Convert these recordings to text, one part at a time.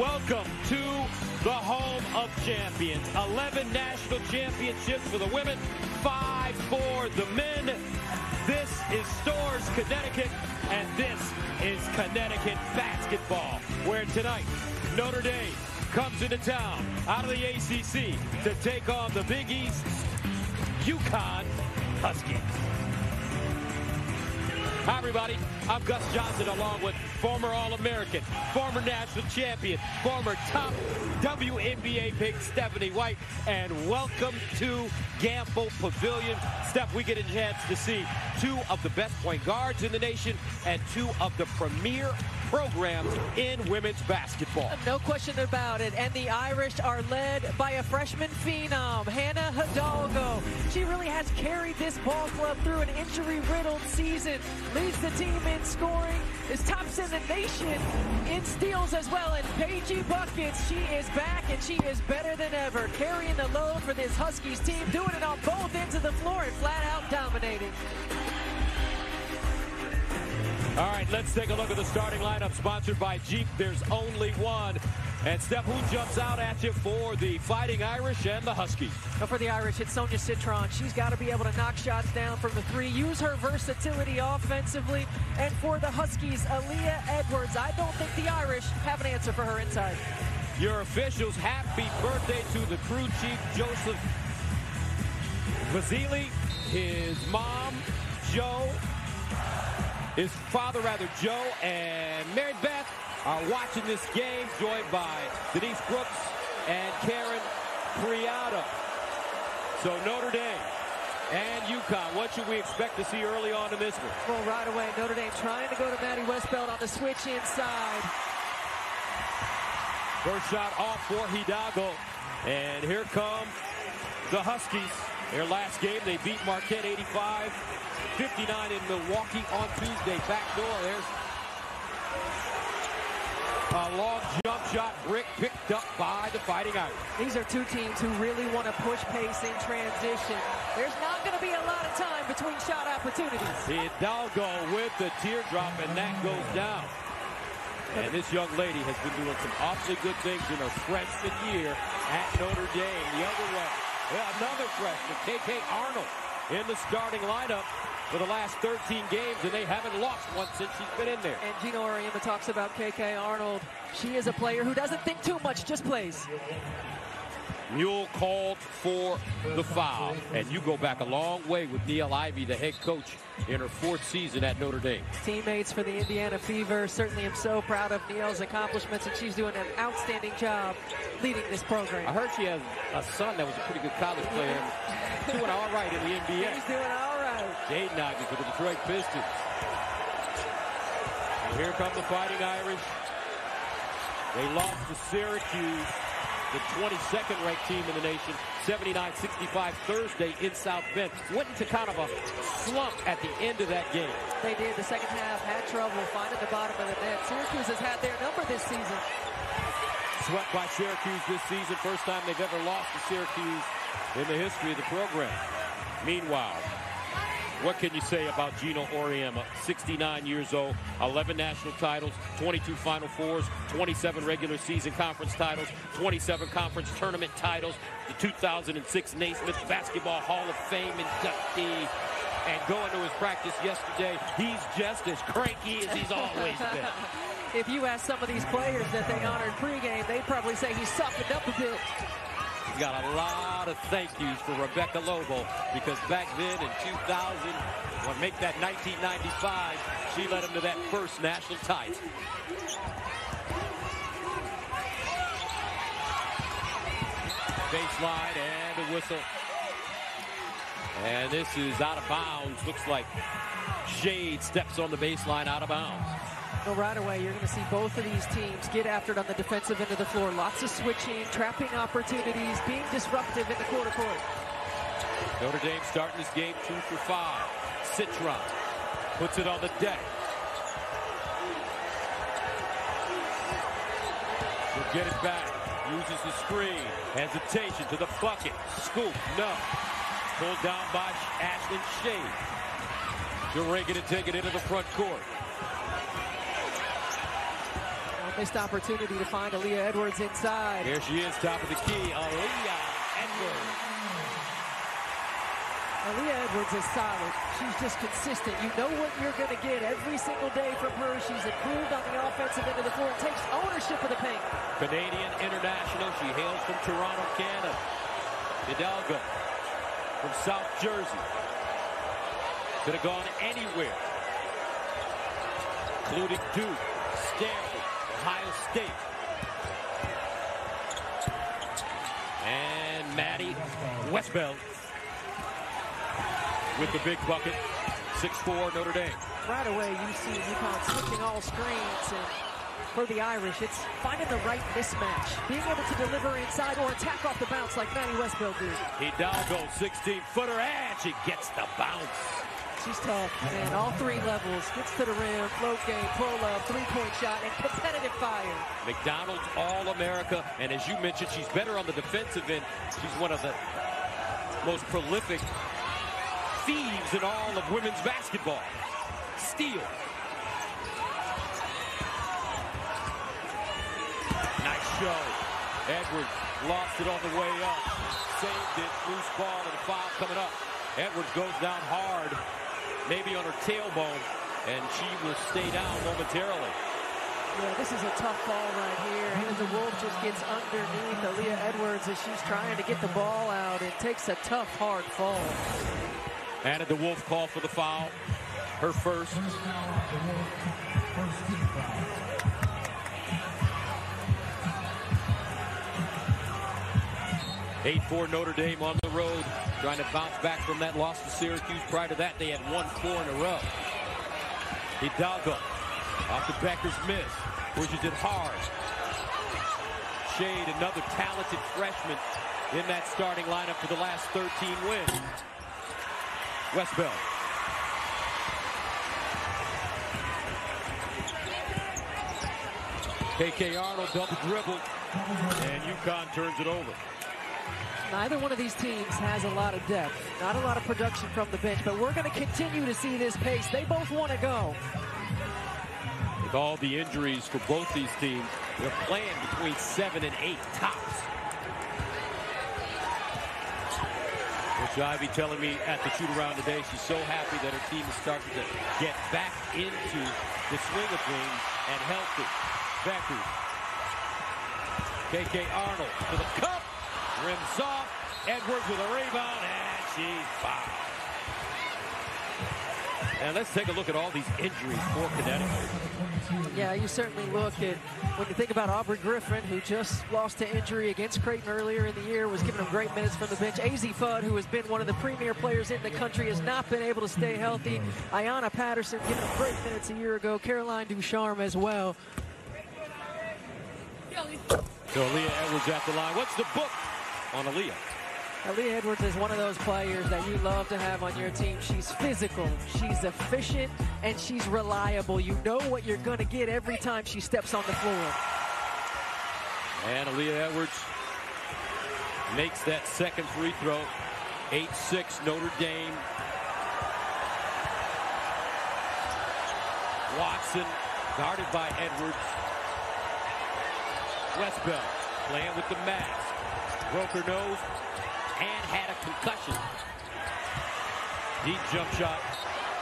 Welcome to the home of champions. 11 national championships for the women, 5 for the men. This is Storrs, Connecticut, and this is Connecticut basketball, where tonight Notre Dame comes into town out of the ACC to take on the Big East's UConn Huskies. Hi, everybody. I'm Gus Johnson, along with former All-American, former national champion, former top WNBA pick Stephanie White, and welcome to Gamble Pavilion. Steph, we get a chance to see two of the best point guards in the nation and two of the premier programs in women's basketball. No question about it. And the Irish are led by a freshman phenom, Hannah Hidalgo. She really has carried this ball club through an injury-riddled season. Leads the team in scoring, is tops in the nation in steals as well, and Paigey buckets. She is back, and she is better than ever, carrying the load for this Huskies team, doing it on both ends of the floor and flat out dominating. All right, let's take a look at the starting lineup, sponsored by Jeep. There's only one. And Steph, who jumps out at you for the Fighting Irish and the Huskies? Well, for the Irish, it's Sonia Citron. She's got to be able to knock shots down from the three, use her versatility offensively. And for the Huskies, Aaliyah Edwards. I don't think the Irish have an answer for her inside. Your officials, happy birthday to the crew chief, Joseph Vasili, his mom, Joe, his father, Joe, and Mary Beth are watching this game, joined by Denise Brooks and Karen Criado. So Notre Dame and UConn, what should we expect to see early on in this one? Well, right away, Notre Dame trying to go to Maddie Westbeld on the switch inside. First shot off for Hidalgo. And here come the Huskies. Their last game, they beat Marquette 85-59 in Milwaukee on Tuesday. Backdoor, there's a long jump shot, brick picked up by the Fighting Irish. These are two teams who really want to push pace in transition. There's not going to be a lot of time between shot opportunities. Hidalgo with the teardrop, and that goes down. And this young lady has been doing some awfully good things in her freshman year at Notre Dame. The other way, another freshman, KK Arnold, in the starting lineup for the last 13 games, and they haven't lost one since she's been in there. And Gino Auriemma talks about KK Arnold. She is a player who doesn't think too much, just plays. Mule called for the foul, and you go back a long way with Neil Ivey, the head coach, in her 4th season at Notre Dame. Teammates for the Indiana Fever. Certainly am so proud of Neil's accomplishments, and she's doing an outstanding job leading this program. I heard she has a son that was a pretty good college player. Doing all right in the NBA. He's doing all right. Jade Knox for the Detroit Pistons. And here come the Fighting Irish. They lost to Syracuse, the 22nd ranked team in the nation, 79-65 Thursday in South Bend. Went into kind of a slump at the end of that game. They did. The second half had trouble finding the bottom of the net. Syracuse has had their number this season. Swept by Syracuse this season. First time they've ever lost to Syracuse in the history of the program. Meanwhile, what can you say about Gino Auriemma? 69 years old, 11 national titles, 22 Final Fours, 27 regular season conference titles, 27 conference tournament titles, the 2006 Naismith Basketball Hall of Fame inductee. And going to his practice yesterday, he's just as cranky as he's always been. If you ask some of these players that they honored pregame, they'd probably say he softened up a bit. He's got a lot of thank yous for Rebecca Lobo, because back then in 2000, well, make that 1995, she led him to that first national title. Baseline and a whistle. And this is out of bounds. Looks like Shade steps on the baseline out of bounds. Well, right away, you're going to see both of these teams get after it on the defensive end of the floor. Lots of switching, trapping opportunities, being disruptive in the quarter court. Notre Dame starting this game 2 for 5. Citron puts it on the deck. She'll get it back. Uses the screen. Hesitation to the bucket. Scoop. No. Pulled down by Ashlyn Shade. She'll rig it and take it into the front court. Missed opportunity to find Aaliyah Edwards inside. Here she is, top of the key, Aaliyah Edwards. Aaliyah Edwards is solid. She's just consistent. You know what you're going to get every single day from her. She's improved on the offensive end of the floor and takes ownership of the paint. Canadian international. She hails from Toronto, Canada. Hidalgo from South Jersey. Could have gone anywhere, including Duke, Stanford, Ohio State. And Maddie Westbeld with the big bucket. 6'4", Notre Dame. Right away, you see UConn switching all screens, and for the Irish, it's finding the right mismatch, being able to deliver inside or attack off the bounce like Maddie Westbeld did. Hidalgo, 16-footer, and she gets the bounce. She's tough, man. All three levels. Gets to the rim, float game, pull-up, three-point shot, and competitive fire. McDonald's All-America, and as you mentioned, she's better on the defensive end. She's one of the most prolific thieves in all of women's basketball. Steal. Nice show. Edwards lost it on the way up. Saved it. Loose ball and a foul coming up. Edwards goes down hard, maybe on her tailbone, and she will stay down momentarily. Yeah, this is a tough ball right here. And the Wolf just gets underneath Aaliyah Edwards as she's trying to get the ball out. It takes a tough, hard fall. And the Wolf call for the foul. Her first. 8-4 Notre Dame on the road, trying to bounce back from that loss to Syracuse. Prior to that, they had won 4 in a row. Hidalgo off the Becker's miss, pushes it hard. Shade, another talented freshman in that starting lineup for the last 13 wins. Westbeld. KK Arnold double dribble, and UConn turns it over. Neither one of these teams has a lot of depth, not a lot of production from the bench, but we're going to continue to see this pace. They both want to go. With all the injuries for both these teams, they're playing between 7 and 8 tops. Coach Ivy telling me at the shoot-around today she's so happy that her team is starting to get back into the swing of things and healthy. Beckers. KK Arnold to the cup. Rims off. Edwards with a rebound, and she's fouled. And let's take a look at all these injuries for Connecticut. Yeah, you certainly look at, when you think about Aubrey Griffin, who just lost to injury against Creighton earlier in the year, was giving him great minutes from the bench. AZ Fudd, who has been one of the premier players in the country, has not been able to stay healthy. Ayanna Patterson giving him great minutes a year ago. Caroline Ducharme as well. So Aaliyah Edwards at the line. What's the book on Aaliyah? Aaliyah Edwards is one of those players that you love to have on your team. She's physical, she's efficient, and she's reliable. You know what you're going to get every time she steps on the floor. And Aaliyah Edwards makes that second free throw. 8-6 Notre Dame. Watson guarded by Edwards. Westbeld playing with the mask. Broke her nose and had a concussion. Deep jump shot.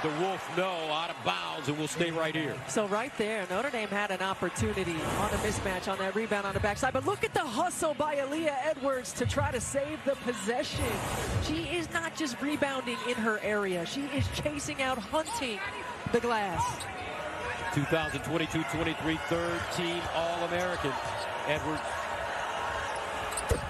The Wolf, no, out of bounds, and will stay right here. So right there, Notre Dame had an opportunity on the mismatch on that rebound on the backside. But look at the hustle by Aaliyah Edwards to try to save the possession. She is not just rebounding in her area. She is chasing out, hunting the glass. 2022-23 third team All-American. Edwards.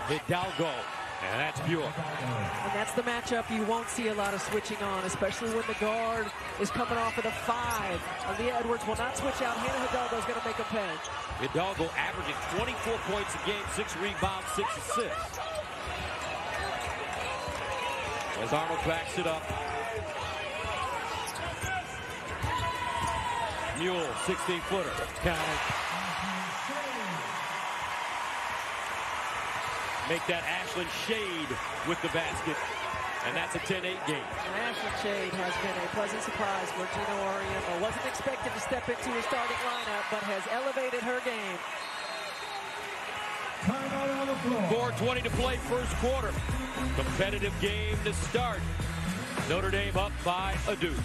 Hidalgo. And that's pure. And that's the matchup you won't see a lot of switching on, especially when the guard is coming off of the 5. Aaliyah Edwards will not switch out. Hannah Hidalgo is going to make a pay. Hidalgo averaging 24 points a game, 6 rebounds, 6 assists. As Arnold backs it up. Mule, 16-footer. Count it. Make that Ashlyn Shade with the basket. And that's a 10-8 game. Ashlyn Shade has been a pleasant surprise for Gino Auriemma. Wasn't expected to step into a starting lineup, but has elevated her game. 4:20 to play first quarter. Competitive game to start. Notre Dame up by a deuce.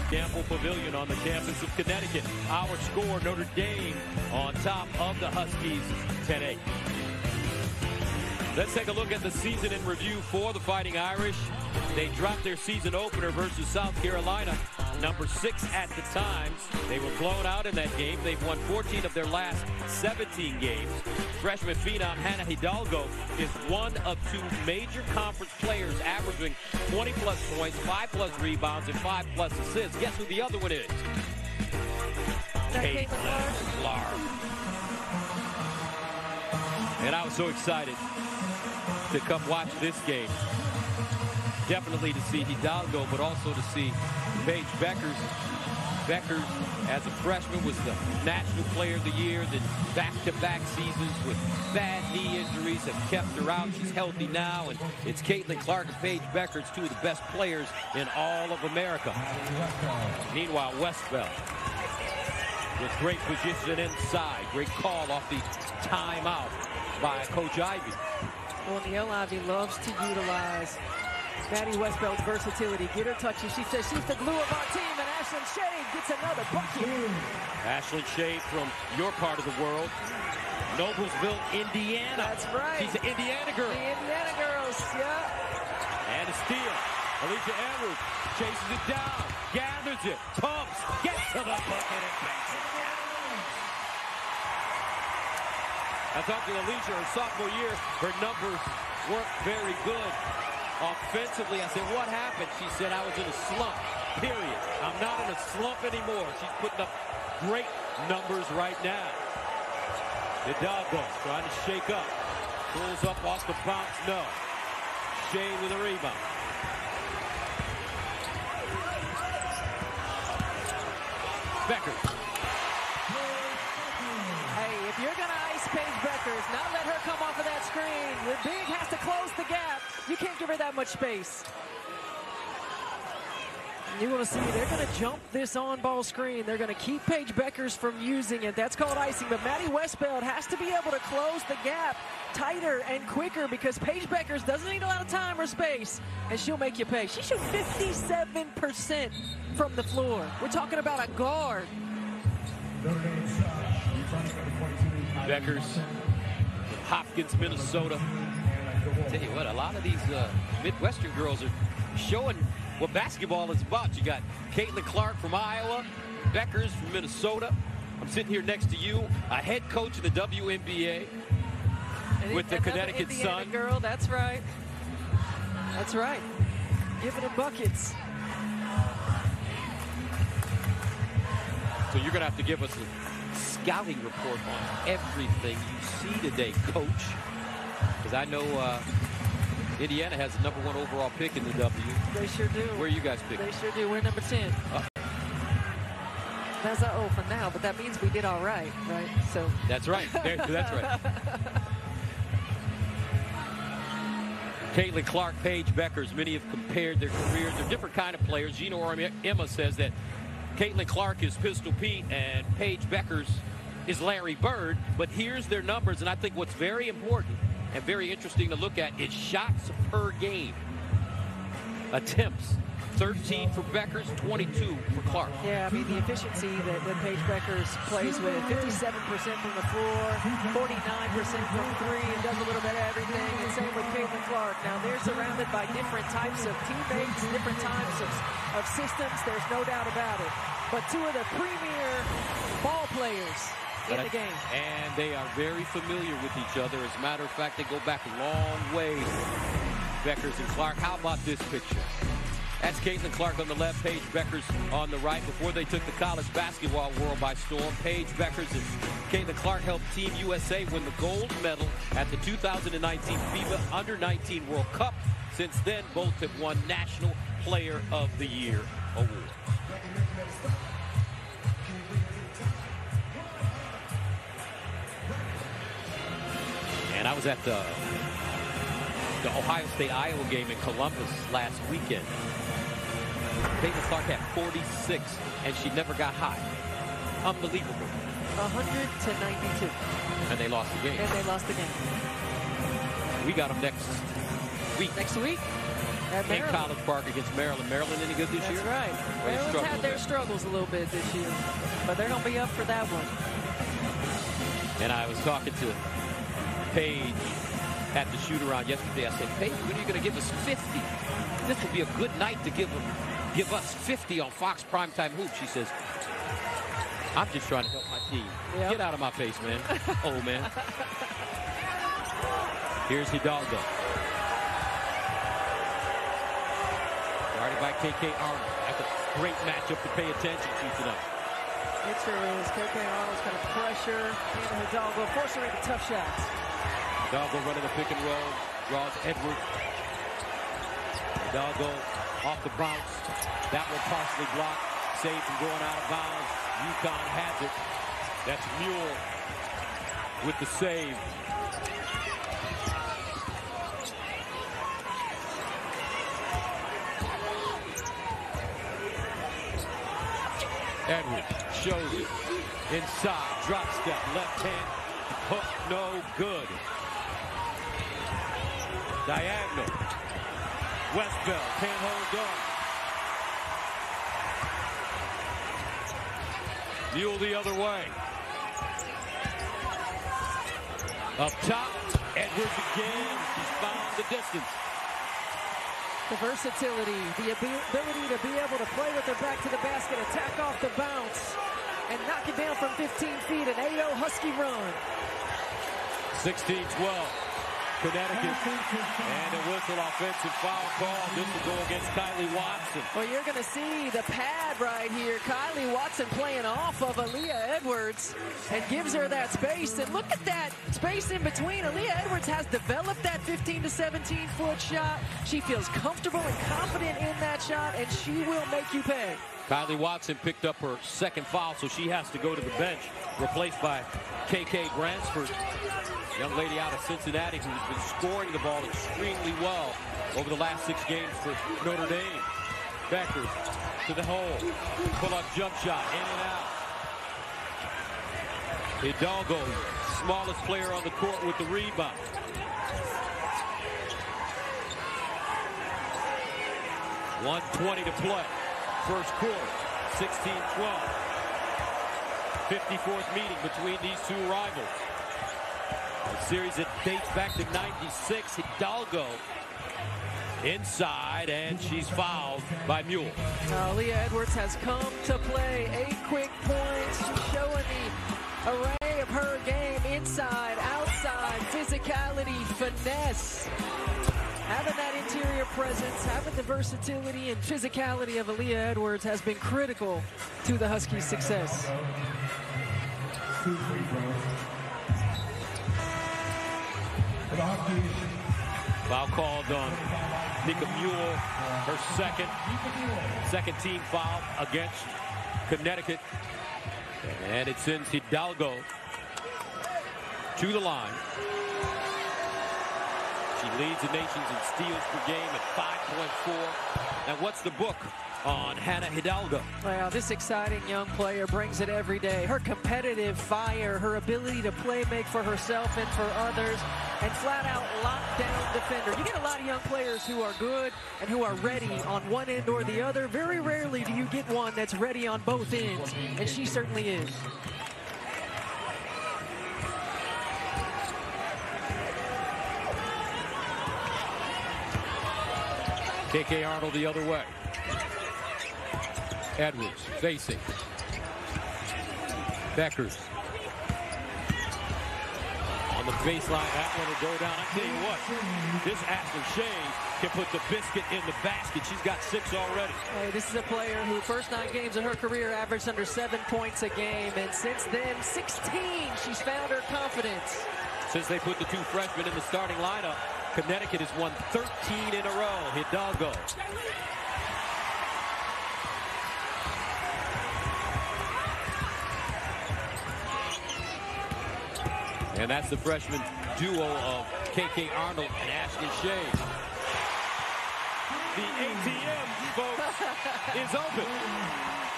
Campbell Pavilion on the campus of Connecticut. Our score, Notre Dame on top of the Huskies, 10-8. Let's take a look at the season in review for the Fighting Irish. They dropped their season opener versus South Carolina, number 6 at the Times. They were blown out in that game. They've won 14 of their last 17 games. Freshman phenom Hannah Hidalgo is one of 2 major conference players averaging 20-plus points, 5-plus rebounds, and 5-plus assists. Guess who the other one is? Caitlin Clark. And I was so excited to come watch this game. Definitely to see Hidalgo, but also to see Paige Beckers. Beckers, as a freshman, was the National Player of the Year. Then back-to-back seasons with bad knee injuries have kept her out. She's healthy now, and it's Caitlin Clark and Paige Beckers, 2 of the best players in all of America. Meanwhile, Westbell with great position inside. Great call off the timeout by Coach Ivey. Well, Neil Ivey loves to utilize Maddie Westbell's versatility. Get her touches. She says she's the glue of our team, and Ashlyn Shade gets another bucket. Ashlyn Shade from your part of the world, Noblesville, Indiana. That's right. She's an Indiana girl. The Indiana girls, yeah. And a steal. Alicia Andrews chases it down, gathers it, pumps, gets to the bucket, and banks it. I talked to Alicia her sophomore year. Her numbers weren't very good offensively. I said, what happened? She said, I was in a slump, period. I'm not in a slump anymore. She's putting up great numbers right now. Hidalgo trying to shake up. Pulls up off the bounce, no. Shade with a rebound. Beckers. Hey, if you're going to ice Paige Beckers, not let her come off of that screen. The big has to close the gap. You can't give her that much space. You're going to see they're going to jump this on-ball screen. They're going to keep Paige Beckers from using it. That's called icing. But Maddie Westbeld has to be able to close the gap tighter and quicker because Paige Beckers doesn't need a lot of time or space, and she'll make you pay. She shoots 57% from the floor. We're talking about a guard. Beckers, Hopkins, Minnesota. Tell you what, a lot of these Midwestern girls are showing what basketball is about. You got Caitlin Clark from Iowa, Beckers from Minnesota. I'm sitting here next to you, a head coach in the WNBA with the Connecticut Sun. Girl, that's right. That's right. Giving them buckets. So you're going to have to give us a scouting report on everything you see today, Coach. Because I know Indiana has the #1 overall pick in the W. They sure do. Where are you guys picking? They sure do. We're number 10. That's our O for now, but that means we did all right, right? So that's right. That's right. Caitlin Clark, Paige Beckers, many have compared their careers. They're different kind of players. Gino Auriemma says that Caitlin Clark is Pistol Pete and Paige Beckers is Larry Bird. But here's their numbers, and I think what's very important and very interesting to look at is shots per game. Attempts, 13 for Beckers, 22 for Clark. Yeah, I mean, the efficiency that Paige Beckers plays with, 57% from the floor, 49% from 3, and does a little bit of everything, and same with Caitlin Clark. Now, they're surrounded by different types of teammates, different types of systems, there's no doubt about it. But 2 of the premier ball players in the game. And they are very familiar with each other. As a matter of fact, they go back a long ways, Beckers and Clark. How about this picture? That's Caitlin Clark on the left, Paige Beckers on the right. Before they took the college basketball world by storm, Paige Beckers and Caitlin Clark helped Team USA win the gold medal at the 2019 FIBA Under-19 World Cup. Since then, both have won National Player of the Year awards. And I was at the the Ohio State-Iowa game in Columbus last weekend. Caitlin Clark had 46, and she never got high. Unbelievable. 100-92. And they lost the game. We got them next week. Next week? At in College Park against Maryland. Maryland any good this year? That's right. Maryland's had their struggles a little bit this year, but they're going to be up for that one. And I was talking to Paige at the shoot-around yesterday. I said, Paige, when are you going to give us 50? This will be a good night to give us 50 on Fox Primetime Hoops. She says, I'm just trying to help my team. Yep. Get out of my face, man. Old man. Here's Hidalgo. Guarded by K.K. Arnold. That's a great matchup to pay attention to tonight. It sure is. K.K. Arnold's going to pressure Hidalgo, force her into tough shots. Hidalgo running the pick and roll. Draws Edwards. Hidalgo off the bounce. That one partially blocked. Saved from going out of bounds. UConn has it. That's Mule with the save. Edwards shows it. Inside. Drop step. Left hand. Hook. No good. Diagonal. Westbell can't hold on. Mule the other way. Up top, Edwards again. She's found the distance. The versatility, the ability to be able to play with her back to the basket, attack off the bounce, and knock it down from 15 feet. An 8-0 Husky run. 16-12. Connecticut, and a whistle offensive foul call. This will go against Kylie Watson. Well, you're going to see the pad right here. Kylie Watson playing off of Aaliyah Edwards and gives her that space. And look at that space in between. Aaliyah Edwards has developed that 15 to 17 foot shot. She feels comfortable and confident in that shot, and she will make you pay. Kylie Watson picked up her second foul, so she has to go to the bench, replaced by K.K. Bransford. Young lady out of Cincinnati who's been scoring the ball extremely well over the last 6 games for Notre Dame. Becker to the hole. Pull-up jump shot. In and out. Hidalgo, smallest player on the court with the rebound. .120 to play. First quarter. 16-12. 54th meeting between these two rivals. A series that dates back to '96. Hidalgo inside, and she's fouled by Mule. Aaliyah Edwards has come to play. 8 quick points. She's showing the array of her game inside, outside, physicality, finesse. Having that interior presence, having the versatility and physicality of Aaliyah Edwards has been critical to the Huskies' success. Foul called on Nika Mule, her second team foul against Connecticut. And it sends Hidalgo to the line. She leads the nations in steals per game at 5.4. And what's the book on Hannah Hidalgo? Well, this exciting young player brings it every day. Her competitive fire, her ability to make for herself and for others, and flat-out lockdown defender. You get a lot of young players who are good and who are ready on one end or the other. Very rarely do you get one that's ready on both ends, and she certainly is. K.K. Arnold the other way. Edwards facing. Beckers. On the baseline, that one will go down. I tell you what, this Ashley Shea can put the biscuit in the basket. She's got 6 already. Hey, this is a player who first 9 games of her career averaged under 7 points a game. And since then, 16, she's found her confidence. Since they put the 2 freshmen in the starting lineup, Connecticut has won 13 in a row. Hidalgo. And that's the freshman duo of KK Arnold and Ashley Shea. The ATM, folks, is open.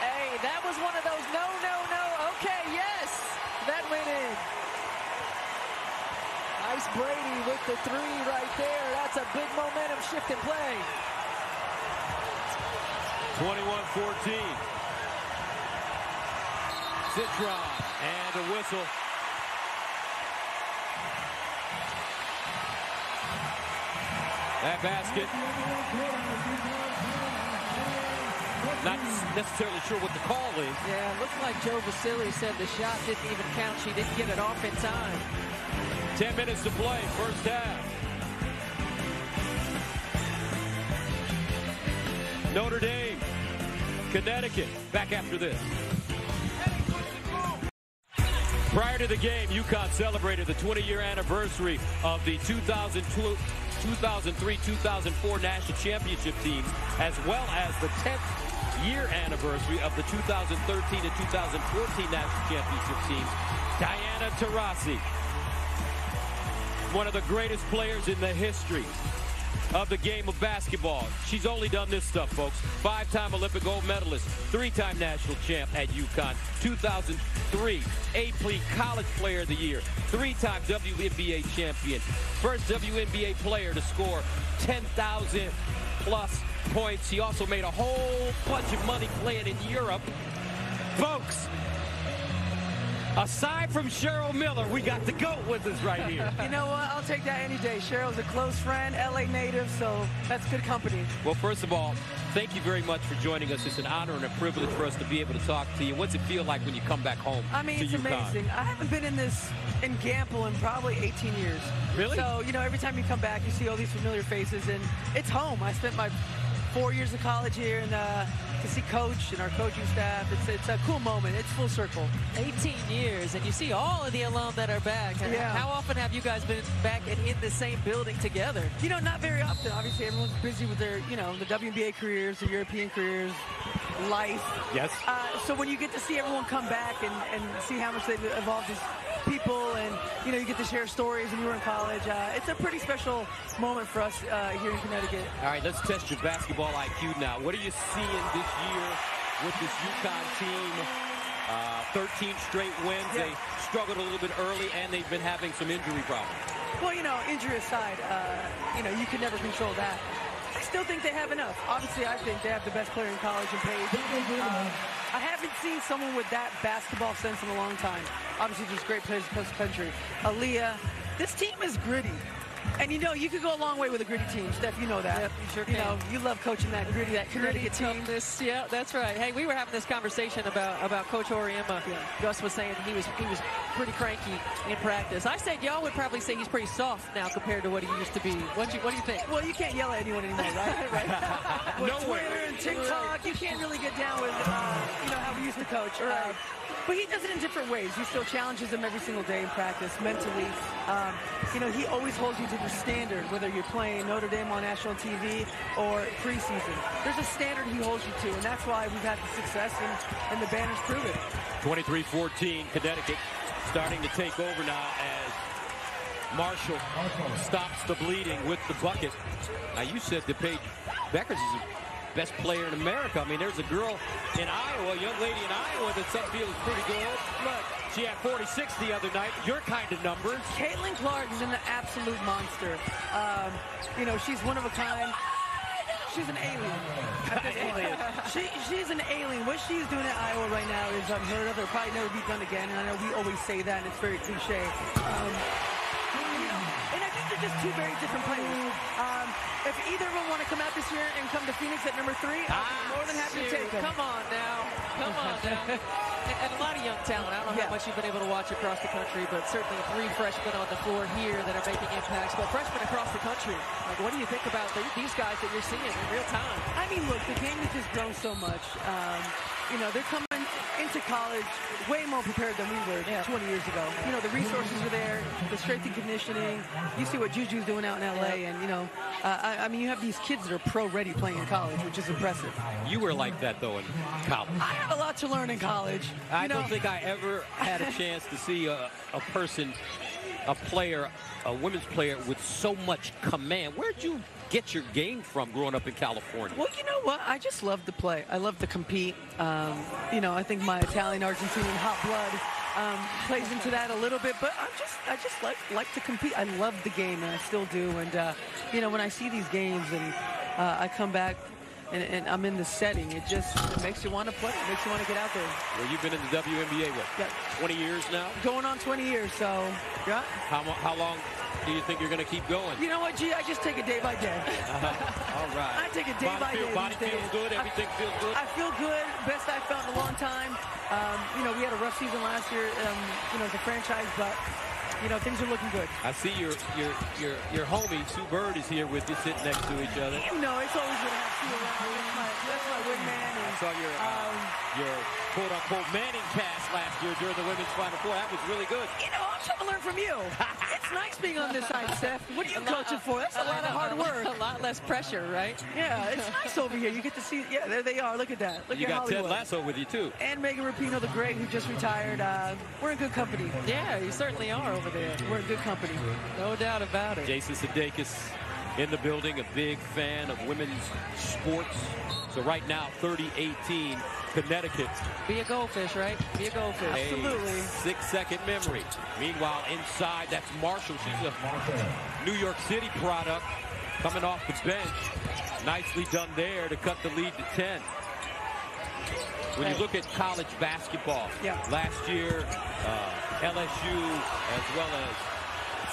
Hey, that was one of those no. Okay, yes, that went in. Nice Brady with the three right there. That's a big momentum shift in play. 21-14. Citron and a whistle. That basket. Not necessarily sure what the call is. Yeah, it looks like Joe Vasili said the shot didn't even count. She didn't get it off in time. 10 minutes to play, first half. Notre Dame, Connecticut, back after this. Prior to the game, UConn celebrated the 20-year anniversary of the 2003-2004 national championship teams, as well as the 10th year anniversary of the 2013 and 2014 national championship teams. Diana Taurasi, one of the greatest players in the history of the game of basketball. She's only done this stuff, folks. 5-time Olympic gold medalist, 3-time national champ at UConn, 2003 AP College Player of the Year, 3-time WNBA champion, first WNBA player to score 10,000 plus points. She also made a whole bunch of money playing in Europe. Folks, aside from Cheryl Miller, we got the GOAT with us right here. You know what? I'll take that any day. Cheryl's a close friend, LA native, so that's good company. Well, first of all, thank you very much for joining us. It's an honor and a privilege for us to be able to talk to you. What's it feel like when you come back home? I mean, to it's UConn? amazing. I haven't been in Gamble in probably 18 years. Really? So, you know, every time you come back, you see all these familiar faces, and it's home. I spent my 4 years of college here, and to see Coach and our coaching staff, it's a cool moment. It's full circle. 18 years, and you see all of the alum that are back. Yeah. How often have you guys been back and in the same building together? You know, not very often. Obviously, everyone's busy with their, you know, the WNBA careers, the European careers, life. Yes. So when you get to see everyone come back and see how much they've evolved as people, and, you know, you get to share stories when you were in college, it's a pretty special moment for us here in Connecticut. All right, let's test your basketball IQ now. What are you seeing this year with this UConn team? 13 straight wins. Yeah. They struggled a little bit early, and they've been having some injury problems. Well, you know, injury aside, you know, you can never control that. I still think they have enough. Obviously, I think they have the best player in college in Paige. I haven't seen someone with that basketball sense in a long time. Obviously, just great players across the country. Aaliyah, this team is gritty. And, you know, you could go a long way with a gritty team. Steph, you know that. Yep, you sure You can. know, you love coaching that Connecticut team. Toughness. Yeah, that's right. Hey, we were having this conversation about Coach Auriemma. Yeah. Gus was saying he was pretty cranky in practice. I said y'all would probably say he's pretty soft now compared to what he used to be. What do you think? Well, you can't yell at anyone anymore, right? Right. With Twitter and TikTok, you can't really get down with, you know, how we used to coach. Right. But he does it in different ways. He still challenges them every single day in practice, mentally. You know, he always holds you to the standard, whether you're playing Notre Dame on national TV or preseason. There's a standard he holds you to, and that's why we've had the success, and the banners prove it. 23-14, Connecticut starting to take over now as Marshall stops the bleeding with the bucket. Now, you said that Paige Beckers is the best player in America. I mean, there's a girl in Iowa, a young lady in Iowa that some feel is pretty good. Look, she had 46 the other night. Your kind of numbers. Caitlin Clark is an absolute monster. You know, she's one of a kind. She's an alien. She's an alien. What she's doing at Iowa right now is unheard of. It'll probably never be done again. And I know we always say that, and it's very cliche. You know, and I think they're just two very different players. If either of them want to come out this year and come to Phoenix at number 3, I'll be more than happy to take them. Come on now. Come on now. And a lot of young talent. I don't know how much you've been able to watch across the country, but certainly 3 freshmen on the floor here that are making impacts. But freshmen across the country, like, what do you think about these guys that you're seeing in real time? I mean, look, the game has just grown so much. You know, they're coming into college way more prepared than we were 20 years ago. You know, the resources are there, the strength and conditioning. You see what Juju's doing out in L.A., and, you know, I mean, you have these kids that are pro-ready playing in college, which is impressive. You were like that, though, in college. I have a lot to learn in college. I don't think I ever had a chance to see a person a player, a women's player with so much command. Where'd you get your game from growing up in California? Well, you know what? I just love to play. I love to compete. You know, I think my Italian-Argentinian hot blood plays into that a little bit, but I just like to compete. I love the game, and I still do. And you know, when I see these games and I come back and I'm in the setting, it makes you want to play. It makes you want to get out there. Well, you've been in the WNBA, what, 20 years now? Going on 20 years, so yeah. How long do you think you're going to keep going? You know what, G? I just take it day by day. All right. I take it day by day. Body feels good. Everything feels good. I feel good. Best I've felt in a long time. You know, we had a rough season last year. You know, as a franchise, but you know, things are looking good. I see your homie Sue Bird is here with you, sitting next to each other. You know, it's always good to have Sue around. That's my wingman. I saw your quote-unquote Manning cast last year during the women's Final Four. That was really good. You know, I'm trying to learn from you. It's nice being on this side, Steph. What are you coaching for? That's a lot of hard work. A lot less pressure, right? Yeah, it's nice over here. You get to see. Yeah, there they are. Look at that. Look you at got Hollywood. Ted Lasso with you too. And Megan Rapinoe, the great, who just retired. We're in good company. Yeah, you certainly are over there. We're in good company. No doubt about it. Jason Sudeikis in the building, a big fan of women's sports. So right now, 30-18, Connecticut. Be a goldfish, right? Be a goldfish. Absolutely. 6-second memory. Meanwhile, inside, that's Marshall. She's a New York City product coming off the bench. Nicely done there to cut the lead to 10. When you look at college basketball, last year, LSU as well as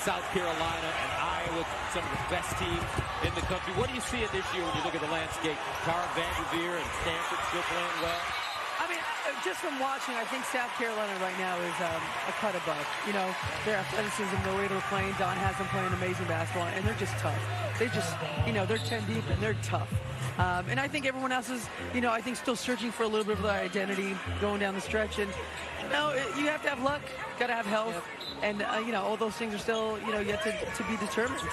South Carolina and Iowa, some of the best teams in the country. What do you see this year when you look at the landscape? Tara Vanderveer and Stanford still playing well? I mean, just from watching, I think South Carolina right now is a cut above. You know, their athleticism, the way they're playing. Don has them playing amazing basketball, and they're just tough. They just, you know, they're 10 deep, and they're tough. And I think everyone else is, you know, I think still searching for a little bit of their identity going down the stretch. And, you know, you have to have luck, got to have health. And, you know, all those things are still, you know, yet to be determined.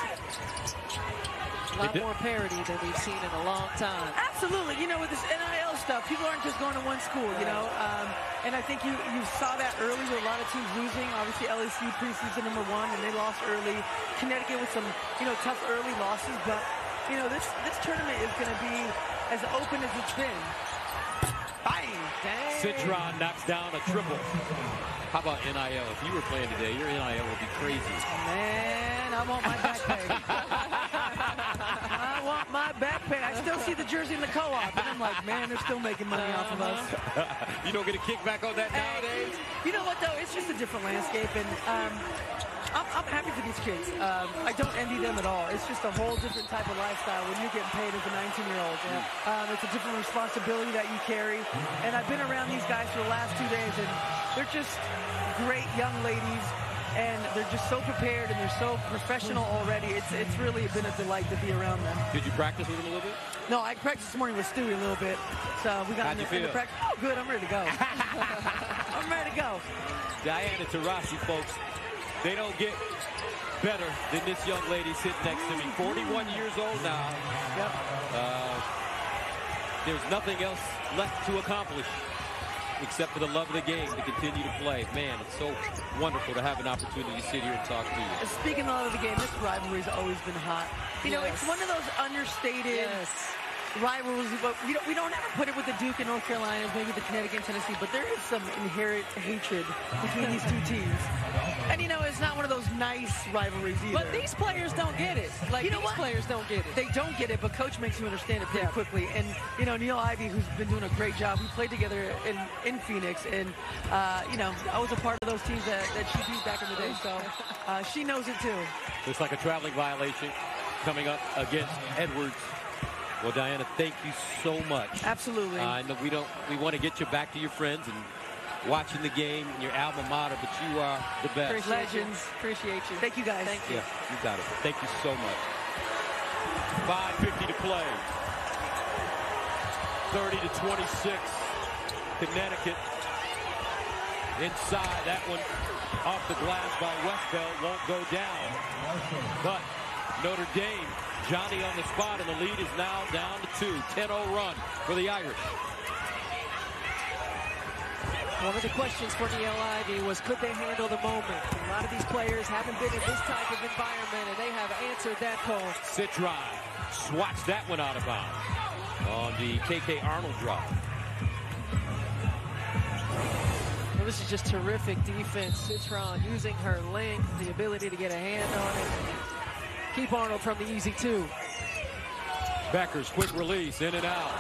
A lot more parity than we've seen in a long time. Absolutely. You know, with this NIL stuff, people aren't just going to one school, you know. And I think you saw that early with a lot of teams losing. Obviously, LSU preseason #1, and they lost early. Connecticut with some, you know, tough early losses. But, you know, this tournament is going to be as open as it's been. Bang! Dang. Citron knocks down a triple. How about NIL? If you were playing today, your NIL would be crazy. Man, I want my back pay. I want my back pay. I still see the jersey in the co-op, and I'm like, man, they're still making money off of us. You don't get a kickback on that nowadays? You know what, though? It's just a different landscape, and I'm happy for these kids. I don't envy them at all. It's just a whole different type of lifestyle when you're getting paid as a 19-year-old. It's a different responsibility that you carry. And I've been around these guys for the last 2 days, and they're just great young ladies, and they're just so prepared, and they're so professional already. It's really been a delight to be around them. Did you practice with them a little bit? No, I practiced this morning with Stewie a little bit. So we got in the practice. Oh, good. I'm ready to go. I'm ready to go. Diana Taurasi, folks. They don't get better than this young lady sitting next to me. 41 years old now. Yep. There's nothing else left to accomplish except for the love of the game to continue to play. Man, it's so wonderful to have an opportunity to sit here and talk to you. Speaking of the love of the game, this rivalry's always been hot. You know, it's one of those understated rivalries, but we don't ever put it with the Duke and North Carolina, maybe the Connecticut and Tennessee, but there is some inherent hatred between these two teams. And, you know, it's not one of those nice rivalries either. But these players don't get it. Like, you know these players don't get it. They don't get it, but Coach makes you understand it pretty quickly. And, you know, Neil Ivey, who's been doing a great job, we played together in Phoenix. And, you know, I was a part of those teams that she beat back in the day. So she knows it, too. Looks like a traveling violation coming up against Edwards. Well, Diana, thank you so much. Absolutely. I know we want to get you back to your friends and watching the game, your alma mater, but you are the best. Legends. Appreciate you. Thank you, guys. Thank you. Yeah, you got it. Thank you so much. 5:50 to play. 30-26. Connecticut. Inside, that one off the glass by Westbeld won't go down. But Notre Dame, Johnny on the spot, and the lead is now down to 2. 10-0 run for the Irish. One of the questions for Niele Ivey was, could they handle the moment? A lot of these players haven't been in this type of environment, and they have answered that call. Citron swats that one out of bounds on the KK Arnold drop. Well, this is just terrific defense. Citron using her length, the ability to get a hand on it. Keep Arnold from the easy two. Becker's quick release, in and out.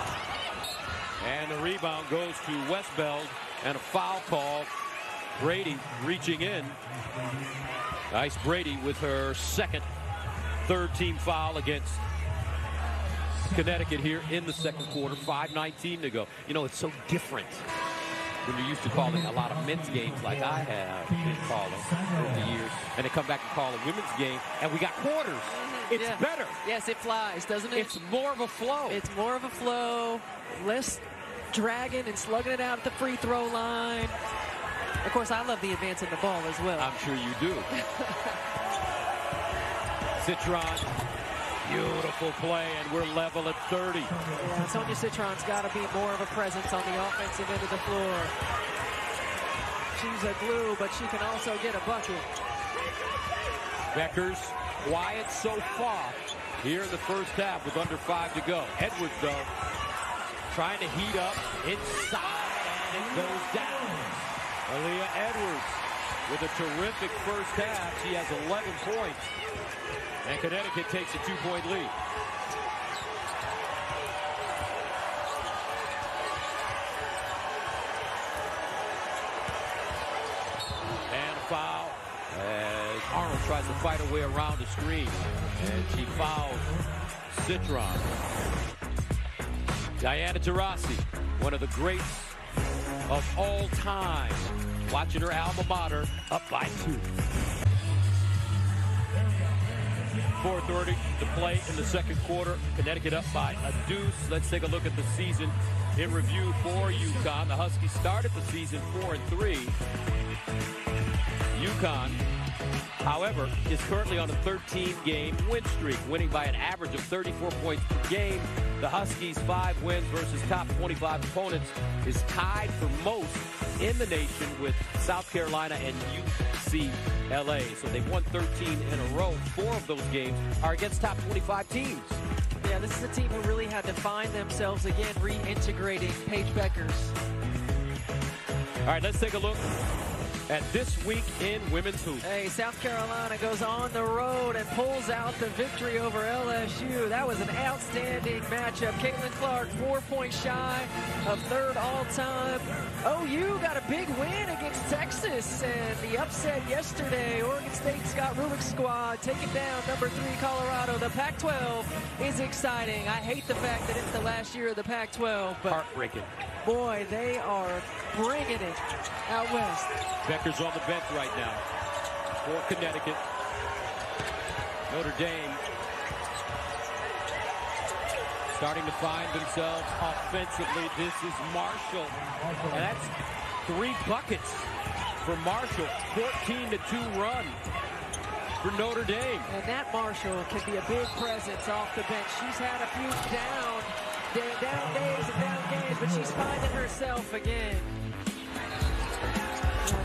And the rebound goes to Westbeld, and a foul call. Brady reaching in. Nice Brady with her second third-team foul against Connecticut here in the second quarter. 5:19 to go. You know, it's so different when you're used to calling a lot of men's games like I have been calling over the years, and they come back and call a women's game, and we got quarters. It's better. Yes, it flies, doesn't it? It's more of a flow. It's more of a flow. Less dragging and slugging it out at the free throw line. Of course, I love the advance in the ball as well. I'm sure you do. Citron, beautiful play, and we're level at 30. Yeah, Sonia Citron's got to be more of a presence on the offensive end of the floor. She's a glue, but she can also get a bucket. Beckers quiet so far here in the first half with under 5 to go. Edwards, though, trying to heat up inside, and it goes down. Aaliyah Edwards with a terrific first half. She has 11 points, and Connecticut takes a 2-point lead. And a foul as Arnold tries to fight her way around the screen, and she fouls Citron. Diana Taurasi, one of the greats of all time, watching her alma mater up by 2. 4:30 to play in the second quarter. Connecticut up by a deuce. Let's take a look at the season in review for UConn. The Huskies started the season 4-3. UConn, however, is currently on a 13-game win streak, winning by an average of 34 points per game. The Huskies' 5 wins versus top 25 opponents is tied for most in the nation with South Carolina and UCLA. So they've won 13 in a row. 4 of those games are against top 25 teams. Yeah, this is a team who really had to find themselves again, reintegrating Paige Beckers. All right, let's take a look at this week in women's hoops. Hey, South Carolina goes on the road and pulls out the victory over LSU. That was an outstanding matchup. Caitlin Clark, 4 points shy of third all-time. OU got a big win against Texas, and the upset yesterday, Oregon State Scott Rubick's squad taking down number 3 Colorado. The Pac-12 is exciting. I hate the fact that it's the last year of the Pac-12, but heartbreaking. Boy, they are bringing it out west. Becker's on the bench right now for Connecticut. Notre Dame starting to find themselves offensively. This is Marshall, and that's 3 buckets for Marshall. 14-2 run for Notre Dame. And that Marshall can be a big presence off the bench. She's had a few down days and down games, but she's finding herself again.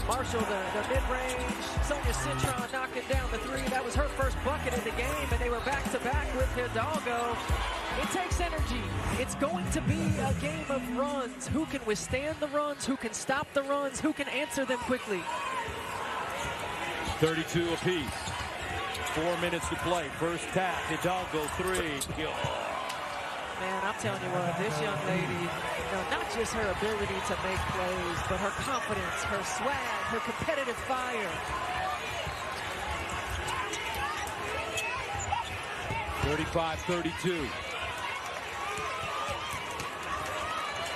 Marshall, the mid-range. Sonia Citron knocking down the 3. That was her first bucket of the game, and they were back-to-back with Hidalgo. It takes energy. It's going to be a game of runs. Who can withstand the runs? Who can stop the runs? Who can answer them quickly? 32 apiece. 4 minutes to play. First tap. Hidalgo 3. Man, I'm telling you what, this young lady, not just her ability to make plays, but her confidence, her swag, her competitive fire. 35-32.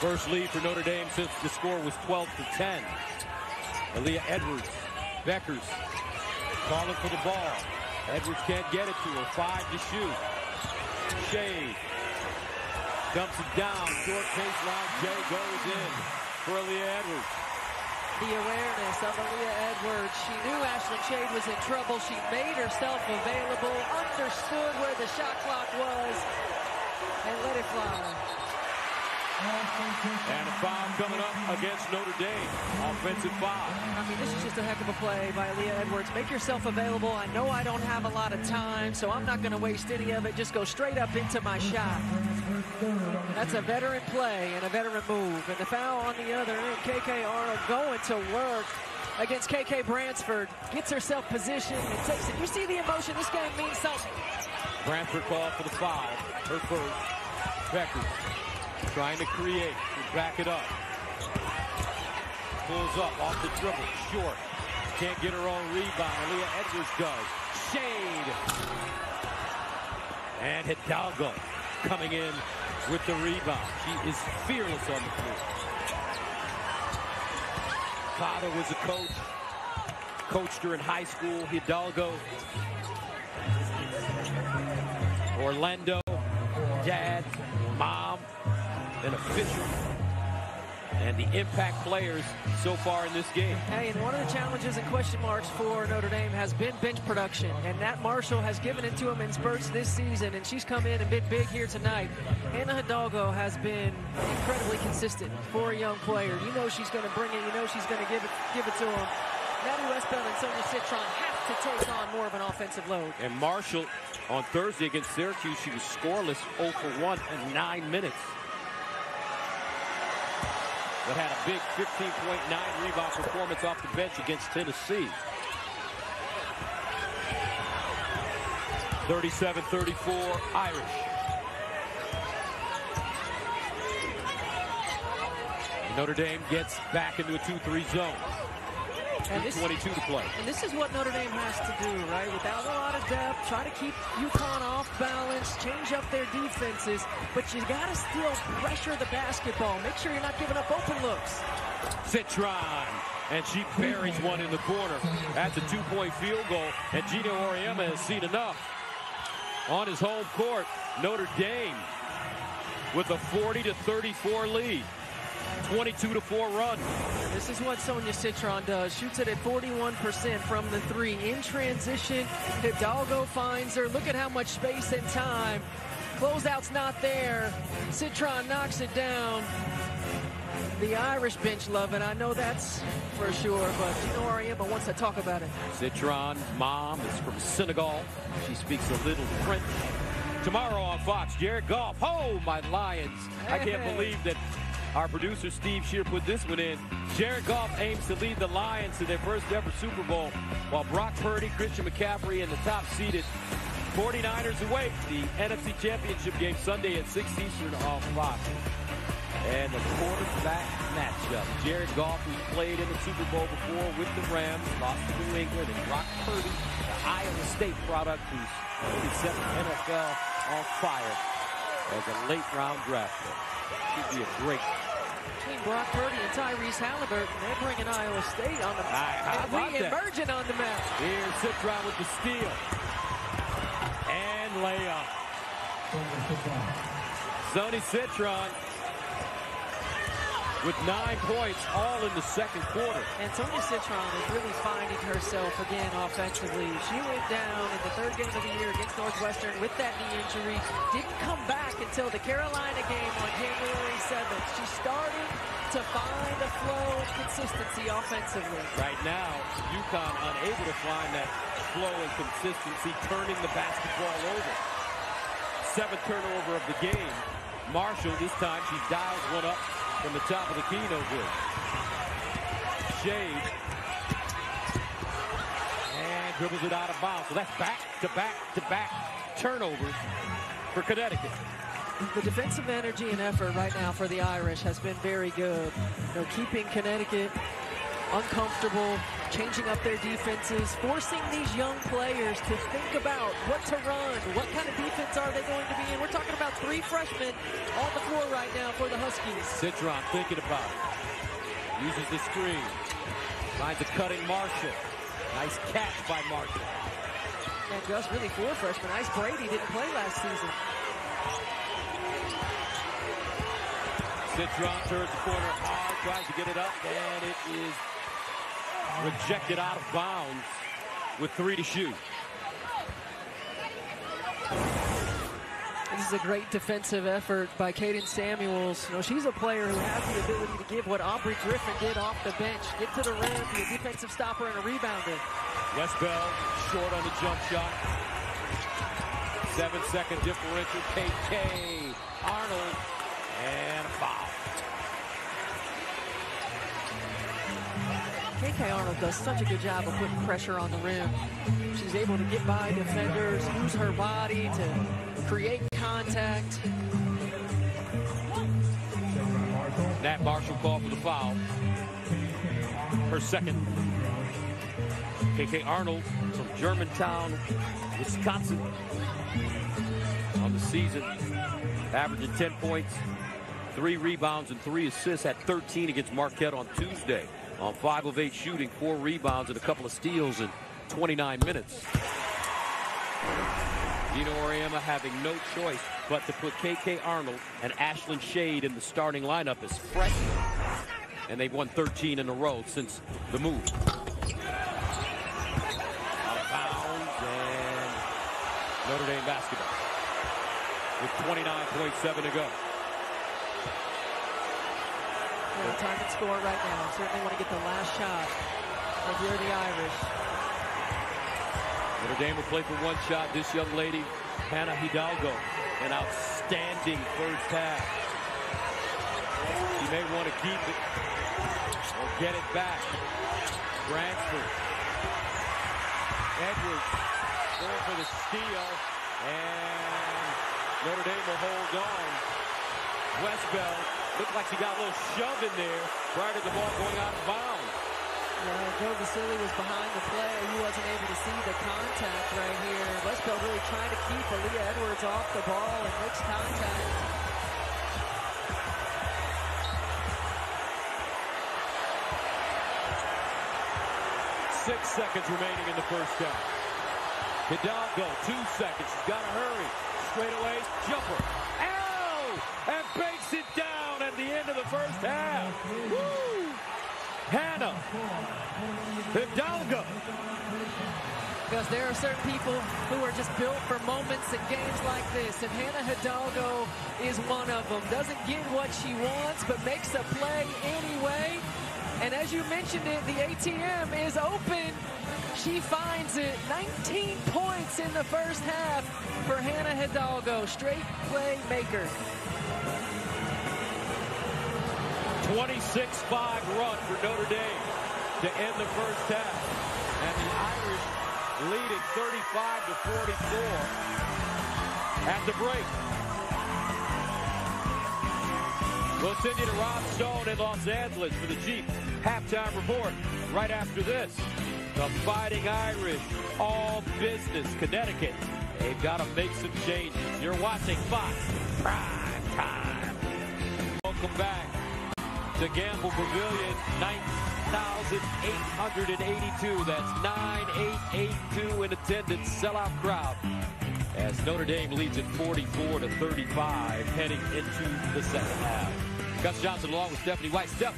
First lead for Notre Dame since the score was 12-10. Aaliyah Edwards, Beckers calling for the ball. Edwards can't get it to her. 5 to shoot. Shade dumps it down. Short baseline. Jay goes in for Aaliyah Edwards. The awareness of Aaliyah Edwards. She knew Ashlyn Shade was in trouble. She made herself available, understood where the shot clock was, and let it fly. And a foul coming up against Notre Dame. Offensive foul. I mean, this is just a heck of a play by Aaliyah Edwards. Make yourself available. I know I don't have a lot of time, so I'm not going to waste any of it. Just go straight up into my shot. That's a veteran play and a veteran move. And the foul on the other end, KK Arnold going to work against KK Bransford. Gets herself positioned and takes it. You see the emotion. This game means something. Bransford called for the foul. Her first. Beckers trying to create. To back it up. Pulls up off the dribble. Short. Can't get her own rebound. Aaliyah Edwards does. Shade. And Hidalgo coming in with the rebound. She is fearless on the floor. Father was a coach. Coached her in high school. Hidalgo. Orlando. Dad. Mom. An official. And the impact players so far in this game. Hey, and one of the challenges and question marks for Notre Dame has been bench production. And Nat Marshall has given it to them in spurts this season, and she's come in and been big here tonight. Hannah Hidalgo has been incredibly consistent for a young player. You know she's going to bring it. You know she's going to give it to them. Maddie Westbeld and Sonia Citron have to take on more of an offensive load. And Marshall on Thursday against Syracuse, she was scoreless 0 for 1 in 9 minutes. But had a big 15.9 rebound performance off the bench against Tennessee. 37-34 Irish. Notre Dame gets back into a 2-3 zone. And 22 to play. And this is what Notre Dame has to do, right? Without a lot of depth, try to keep UConn off balance, change up their defenses, but you got to still pressure the basketball. Make sure you're not giving up open looks. Citron, and she buries one in the corner. That's a 2-point field goal, and Gino Auriemma has seen enough. On his home court, Notre Dame with a 40-34 lead. 22-4 run. This is what Sonia Citron does. Shoots it at 41% from the three. In transition, Hidalgo finds her. Look at how much space and time. Closeout's not there. Citron knocks it down. The Irish bench love it. I know that's for sure, but Gino Auriemma wants to talk about it. Citron's mom is from Senegal. She speaks a little French. Tomorrow on Fox, Jared Goff. Oh, my Lions. Hey. I can't believe that our producer, Steve Shear, put this one in. Jared Goff aims to lead the Lions to their first ever Super Bowl, while Brock Purdy, Christian McCaffrey, and the top-seeded 49ers await the NFC Championship game Sunday at 6 Eastern on Fox. And the quarterback matchup. Jared Goff, who's played in the Super Bowl before with the Rams, lost to New England, and Brock Purdy, the Iowa State product, who's really set the NFL on fire as a late-round draft pick. Should be a great. Between Brock Purdy and Tyrese Halliburton, they're bringing Iowa State on the map. Re-emerging on the map. Here's Citron with the steal. And layup. Sonia Citron with 9 points, all in the second quarter. And Sonia Citron is really finding herself again offensively. She went down in the third game of the year against Northwestern with that knee injury. Didn't come back until the Carolina game on January 7th. She's starting to find a flow and consistency offensively. Right now, UConn unable to find that flow and consistency, turning the basketball over. 7th turnover of the game. Marshall, this time she dials one up from the top of the key, no good. Shade. And dribbles it out of bounds. So that's back-to-back turnovers for Connecticut. The defensive energy and effort right now for the Irish has been very good. You know, keeping Connecticut uncomfortable, changing up their defenses, forcing these young players to think about what to run, what kind of defense are they going to be in. We're talking about 3 freshmen on the floor right now for the Huskies. Citron thinking about it. Uses the screen. Finds a cutting Marshall. Nice catch by Marshall. And Gus, really 4 freshmen. Ice Brady didn't play last season. Citron turns the corner hard, tries to get it up, and it is rejected out of bounds with 3 to shoot. This is a great defensive effort by Kaden Samuels. You know, she's a player who has the ability to give what Aubrey Griffin did off the bench. Get to the rim, be a defensive stopper and a rebounder. Westbell short on the jump shot. 7-second differential. KK Arnold and a foul. KK Arnold does such a good job of putting pressure on the rim. She's able to get by defenders, use her body to create contact. Nat Marshall called for the foul. Her second. KK Arnold from Germantown, Wisconsin. On the season, averaging 10 points, 3 rebounds, and 3 assists at 13 against Marquette on Tuesday. On 5 of 8 shooting, 4 rebounds, and a couple of steals in 29 minutes. Gino Auriemma having no choice but to put KK Arnold and Ashlyn Shade in the starting lineup as freshmen. And they've won 13 in a row since the move. Out of bounds, and Notre Dame basketball with 29.7 to go. Time and score right now. Certainly want to get the last shot. If you're the Irish. Notre Dame will play for one shot. This young lady, Hannah Hidalgo, an outstanding first half. She may want to keep it or get it back. Bransford. Edwards going for the steal, and Notre Dame will hold on. Westbell looked like she got a little shove in there prior to the ball going out of bounds. Yeah, Joe Vasili was behind the play. He wasn't able to see the contact right here. Westbell really trying to keep Aaliyah Edwards off the ball and makes contact. Six seconds remaining in the first half. Hidalgo, 2 seconds. She's got to hurry. Straightaways, jumper. And bakes it down at the end of the first half. Woo! Hannah Hidalgo. Because there are certain people who are just built for moments in games like this, and Hannah Hidalgo is one of them. Doesn't get what she wants, but makes a play anyway. And as you mentioned it, the ATM is open. She finds it. 19 points in the first half for Hannah Hidalgo. Straight playmaker. 26-5 run for Notre Dame to end the first half. And the Irish lead it 35-44 at the break. We'll send you to Rob Stone in Los Angeles for the Jeep halftime report right after this. The Fighting Irish, all business, Connecticut. They've got to make some changes. You're watching Fox Prime Time. Welcome back to Gamble Pavilion, 9,882. That's 9,882 in attendance, sellout crowd. As Notre Dame leads it 44-35 heading into the second half. Gus Johnson along with Stephanie White. Steph,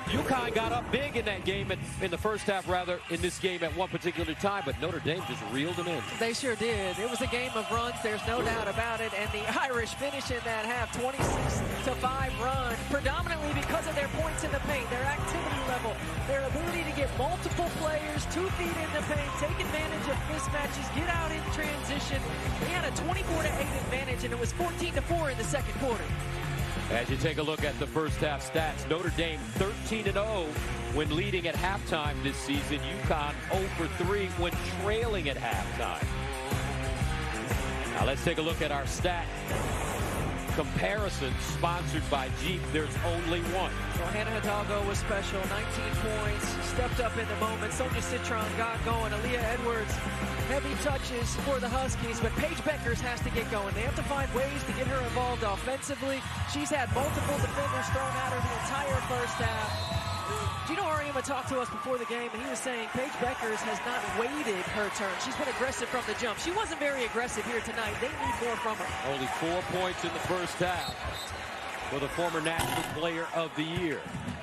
UConn got up big in that game, in the first half rather, in this game at one particular time, but Notre Dame just reeled them in. They sure did. It was a game of runs, there's no doubt about it, and the Irish finish in that half, 26-5 run, predominantly because of their points in the paint, their activity level, their ability to get multiple players 2 feet in the paint, take advantage of mismatches, get out in transition. They had a 24-8 advantage, and it was 14-4 in the second quarter. As you take a look at the first half stats, Notre Dame 13-0 when leading at halftime this season. UConn 0-3 when trailing at halftime. Now let's take a look at our stat comparison sponsored by Jeep. There's only one. Well, Hannah Hidalgo was special. 19 points, stepped up in the moment. Sonia Citron got going. Aaliyah Edwards, heavy touches for the Huskies, but Paige Beckers has to get going. They have to find ways to get her involved offensively. She's had multiple defenders thrown at her the entire first half. Gino Auriemma talked to us before the game, and he was saying Paige Beckers has not waited her turn. She's been aggressive from the jump. She wasn't very aggressive here tonight. They need more from her. Only 4 points in the first half for the former National Player of the Year.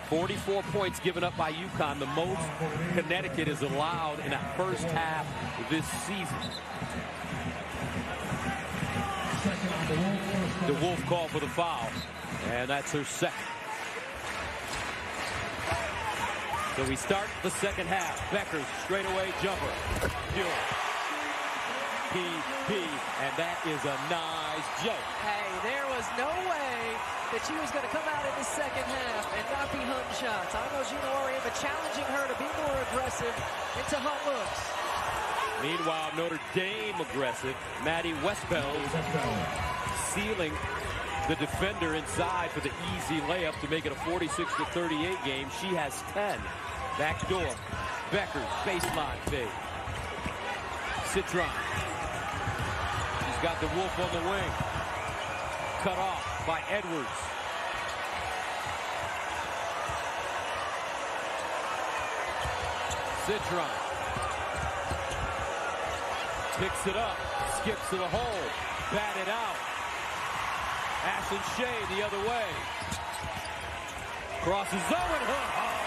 44 points given up by UConn, the most Connecticut is allowed in that first half this season. The Wolf called for the foul, and that's her second. So we start the second half. Becker's straightaway jumper. Pure. And that is a nice joke. Hey, there was no way that she was going to come out in the second half and not be hunting shots. I know Gino Auriemma challenging her to be more aggressive into hunt looks. Meanwhile, Notre Dame aggressive. Maddie Westbell sealing the defender inside for the easy layup to make it a 46-38 game. She has 10. Back door. Beckers, baseline fade. Citron. She's got the Wolf on the wing. Cut off by Edwards. Citron. Picks it up. Skips to the hole. Batted out. Ashlyn Shea the other way. Crosses Owen Hook. Oh,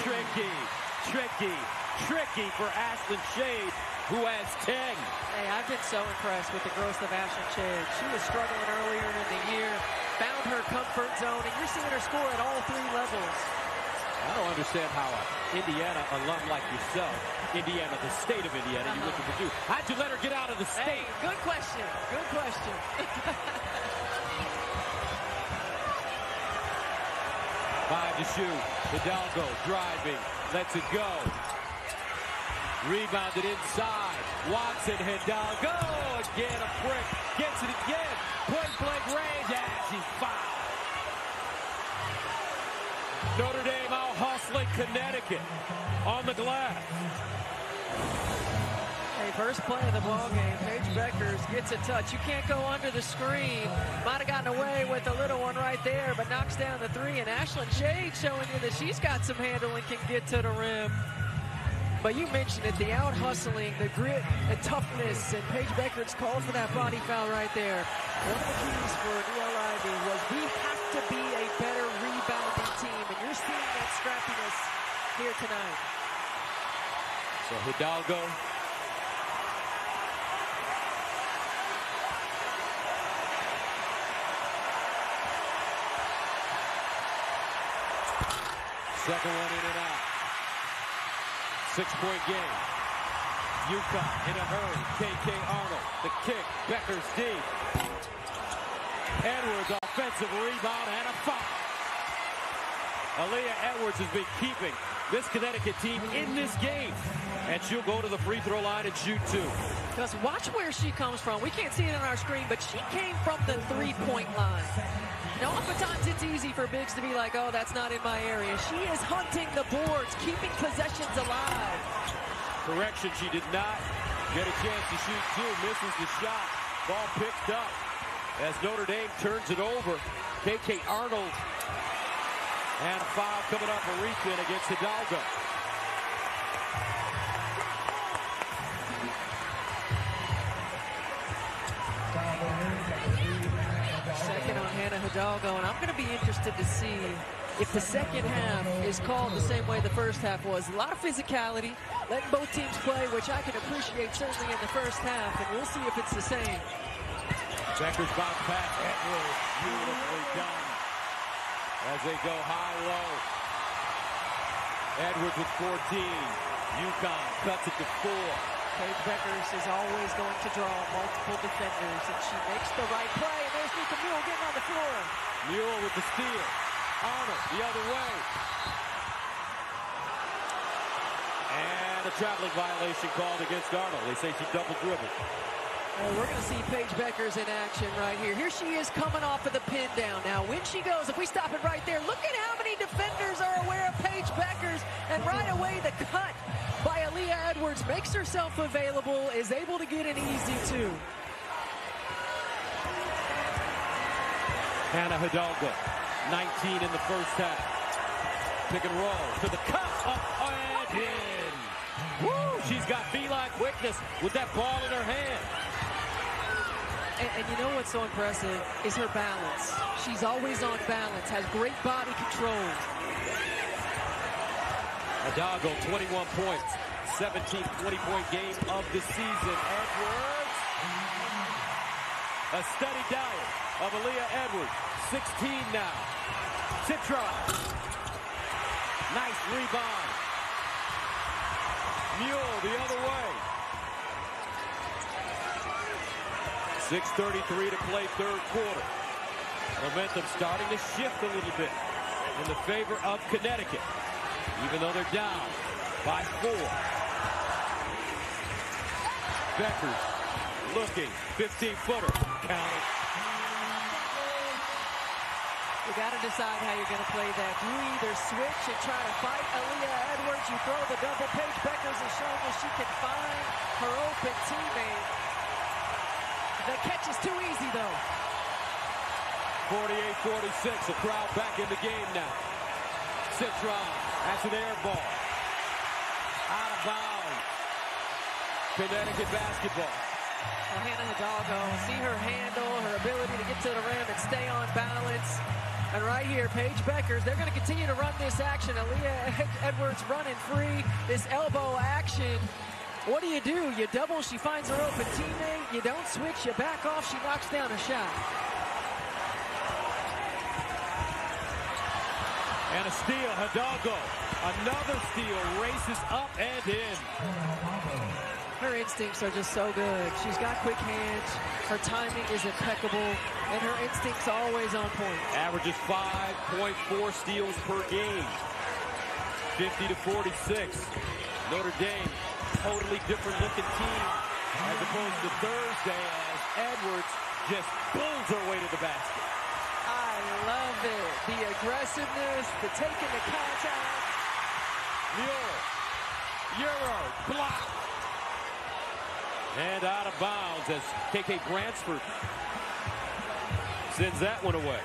tricky for Ashlyn Shea, who has 10. Hey, I've been so impressed with the growth of Ashlyn Shea. She was struggling earlier in the year, found her comfort zone, and you're seeing her score at all three levels. I don't understand how an Indiana alum like yourself, Indiana, the state of Indiana, you're looking to do. How'd you let her get out of the state? Hey, good question. Good question. 5 to shoot. Hidalgo driving. Lets it go. Rebounded inside. Watson, Hidalgo. Again a brick. Gets it again. Point blank range. And she's fouled. Notre Dame out hustling Connecticut on the glass. Hey, first play of the ball game. Paige Beckers gets a touch. You can't go under the screen. Might have gotten away with a little one right there, but knocks down the three. And Ashlyn Shea showing you that she's got some handle and can get to the rim. But you mentioned it, the out-hustling, the grit, the toughness, and Paige Beckers called for that body foul right there. One of the keys for Neil Ivey was we have to be a better rebounding team, and you're seeing that scrappiness here tonight. So Hidalgo. Second one in and out. 6-point game. UConn in a hurry. KK Arnold. The kick. Beckers deep. Edwards offensive rebound and a foul. Aaliyah Edwards has been keeping this Connecticut team in this game. And she'll go to the free throw line and shoot 2. Because watch where she comes from. We can't see it on our screen, but she came from the three-point line. Now, oftentimes it's easy for bigs to be like, oh, that's not in my area. She is hunting the boards, keeping possessions alive. Correction, she did not get a chance to shoot 2. Misses the shot. Ball picked up as Notre Dame turns it over. KK Arnold. And a foul coming up for Refin against Hidalgo. Second on Hannah Hidalgo, and I'm going to be interested to see if the second half is called the same way the first half was. A lot of physicality, letting both teams play, which I can appreciate certainly in the first half, and we'll see if it's the same. Beckers bounce pass. Edwards, beautifully done. As they go high-low. Edwards with 14. UConn cuts it to 4. Paige Beckers is always going to draw multiple defenders, and she makes the right play. And there's Nika Mule getting on the floor. Mule with the steal. Arnold the other way. And a traveling violation called against Arnold. They say she double dribbled. We're going to see Paige Beckers in action right here. Here she is coming off of the pin down. Now, when she goes, if we stop it right there, look at how many defenders are aware of Paige Beckers. And right away, the cut by Aaliyah Edwards makes herself available, is able to get an easy 2. Hannah Hidalgo, 19 in the first half. Pick and roll to the cup, up and in. Woo! She's got feline quickness with that ball in her hand. And you know what's so impressive is her balance. She's always on balance, has great body control. Hidalgo, 21 points. 17th 20-point game of the season. Edwards. A steady diet of Aaliyah Edwards. 16 now. Citron. Nice rebound. Mule the other way. 6:33 to play third quarter. Momentum starting to shift a little bit in the favor of Connecticut, even though they're down by 4. Beckers looking, 15-footer, count it. You got to decide how you're going to play that. You either switch and try to fight Aaliyah Edwards, you throw the double. Paige Beckers has shown that she can find her open teammate. The catch is too easy, though. 48-46, the crowd back in the game now. Citron, that's an air ball. Out of bounds. Connecticut basketball. Well, Hannah Hidalgo, see her handle, her ability to get to the rim and stay on balance. And right here, Paige Beckers, they're going to continue to run this action. Aaliyah Edwards running free. This elbow action. What do? You double, she finds her open teammate. You don't switch, you back off, she knocks down a shot. And a steal, Hidalgo. Another steal, races up and in. Her instincts are just so good. She's got quick hands. Her timing is impeccable. And her instincts always on point. Averages 5.4 steals per game. 50-46. Notre Dame, totally different looking team as opposed to Thursday as Edwards just pulls her way to the basket. I love it. The aggressiveness, the taking the contact. Muir, Euro, block. And out of bounds as KK Bransford sends that one away.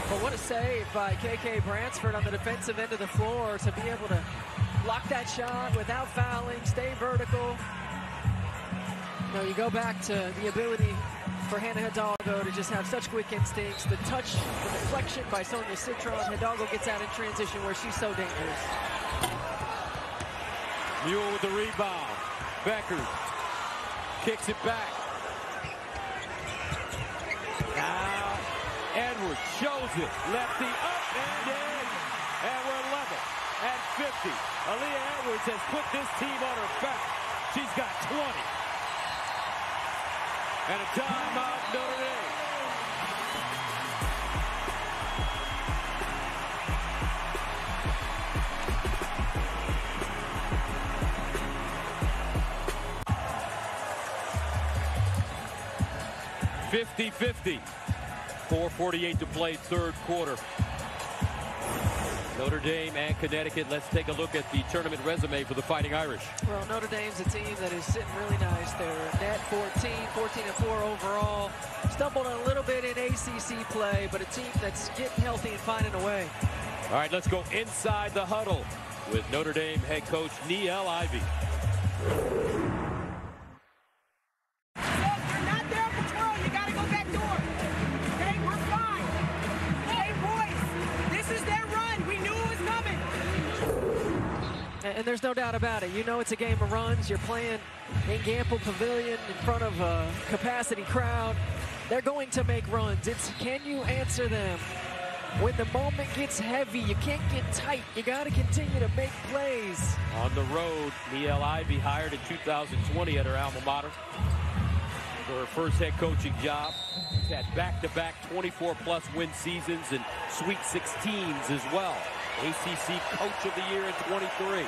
But what a save by KK Bransford on the defensive end of the floor to be able to block that shot without fouling, stay vertical. You know, you go back to the ability for Hannah Hidalgo to just have such quick instincts. The touch, the deflection by Sonia Citron. Hidalgo gets out in transition where she's so dangerous. Mule with the rebound. Beckers kicks it back. Now Edwards shows it. Lefty up and in. And we're level at 50. Aaliyah Edwards has put this team on her back. She's got 20. And a timeout, Notre Dame. (50-50). 4:48 to play third quarter. Notre Dame and Connecticut. Let's take a look at the tournament resume for the Fighting Irish. Well, Notre Dame's a team that is sitting really nice. They're net 14-4 overall. Stumbled a little bit in ACC play, but a team that's getting healthy and finding a way. All right, let's go inside the huddle with Notre Dame head coach Niele Ivey. And there's no doubt about it. You know it's a game of runs. You're playing in Gamble Pavilion in front of a capacity crowd. They're going to make runs. It's can you answer them? When the moment gets heavy, you can't get tight. You got to continue to make plays. On the road, Niele Ivey hired in 2020 at her alma mater for her first head coaching job. She's had back-to-back 24-plus win seasons and Sweet 16s as well. ACC Coach of the Year in 23.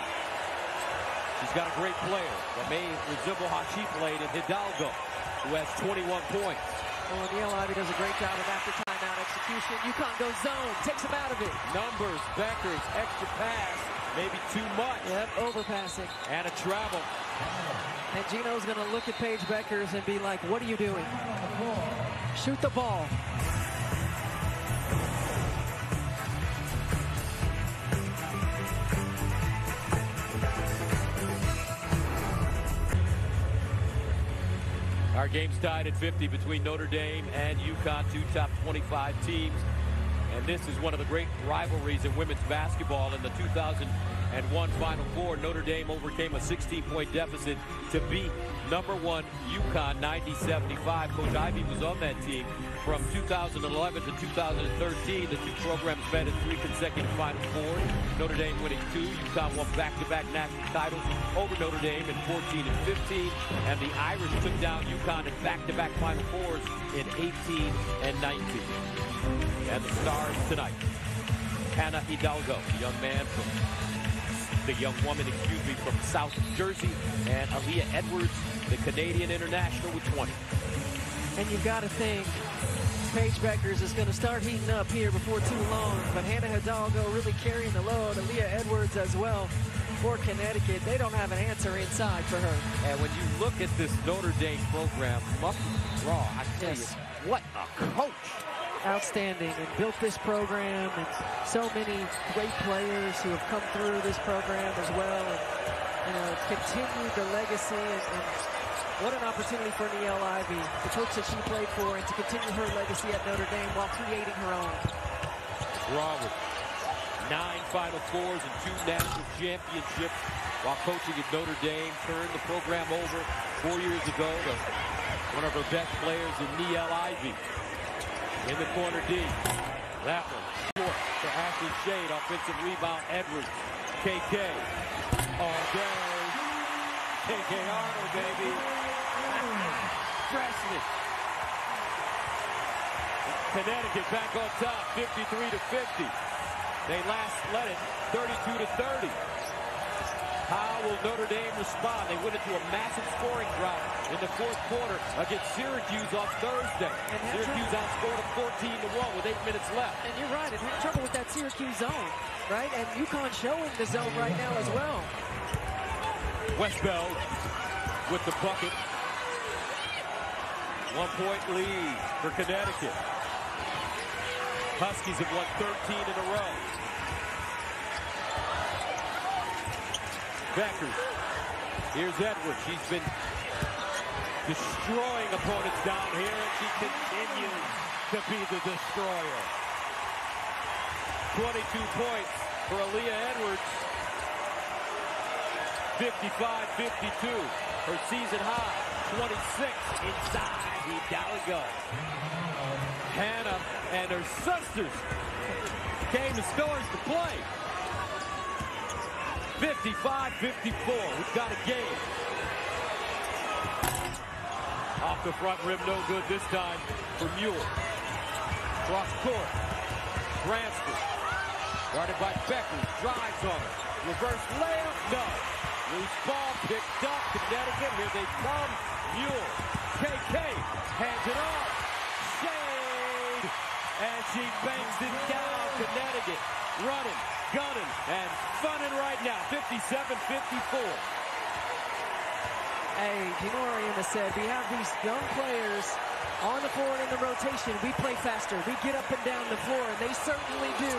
She's got a great player that may resemble how she played in Hidalgo, who has 21 points. Well, Niele Ivey does a great job of after timeout execution. UConn goes zone, takes him out of it. Numbers, Beckers, extra pass, maybe too much. Yep, overpassing. And a travel. And Gino's going to look at Paige Beckers and be like, what are you doing? Shoot the ball. Our game's tied at 50 between Notre Dame and UConn, two top 25 teams. And this is one of the great rivalries in women's basketball. In the and won Final Four. Notre Dame overcame a 16-point deficit to beat #1 UConn 90-75. Coach Ivey was on that team from 2011 to 2013. The two programs met in 3 consecutive Final Fours. Notre Dame winning 2. UConn won back-to-back national titles over Notre Dame in 14 and 15. And the Irish took down UConn in back-to-back Final Fours in 18 and 19. And the stars tonight: Hannah Hidalgo, the young woman from South Jersey, and Aaliyah Edwards, the Canadian international, with 20. And you've got to think Paige Beckers is going to start heating up here before too long. But Hannah Hidalgo really carrying the load. Aaliyah Edwards as well for Connecticut. They don't have an answer inside for her. And when you look at this Notre Dame program, Raw, I tell you, what a coach. Outstanding, and built this program, and so many great players who have come through this program as well, and it's continued the legacy, and what an opportunity for Niele Ivey, the coach that she played for, and to continue her legacy at Notre Dame while creating her own. Raw with 9 Final Fours and 2 national championships while coaching at Notre Dame, turned the program over 4 years ago to one of her best players in Niele Ivey. In the corner D. That one short to Ashley Shade. Offensive rebound, Edwards. KK. All day. KK Arnold, baby. Freshman. Connecticut back on top, 53-50. They last led it 32-30. How will Notre Dame respond? They went into a massive scoring drought in the 4th quarter against Syracuse on Thursday. And Syracuse outscored them 14-1 with 8 minutes left. And you're right, and had trouble with that Syracuse zone, right? And UConn showing the zone right now as well. Westbeld with the bucket. 1-point lead for Connecticut. Huskies have won 13 in a row. Beckers. Here's Edwards. She's been destroying opponents down here, and she continues to be the destroyer. 22 points for Aaliyah Edwards. 55-52. Her season high. 26 inside Hidalgo. Hannah and her sisters came to Stores to play. 55-54. We've got a game. Off the front rim, no good this time for Muir. Cross court. Bransford. Guarded by Beckers. Drives on it. Reverse layup. No. Loose ball picked up. Connecticut. Here they come. Muir. KK. Hands it off. Shade. And she banks it down. Connecticut. Running. Gunning and funning right now. 57-54. Hey, you know what Ariana said? We have these young players on the floor and in the rotation. We play faster. We get up and down the floor, and they certainly do.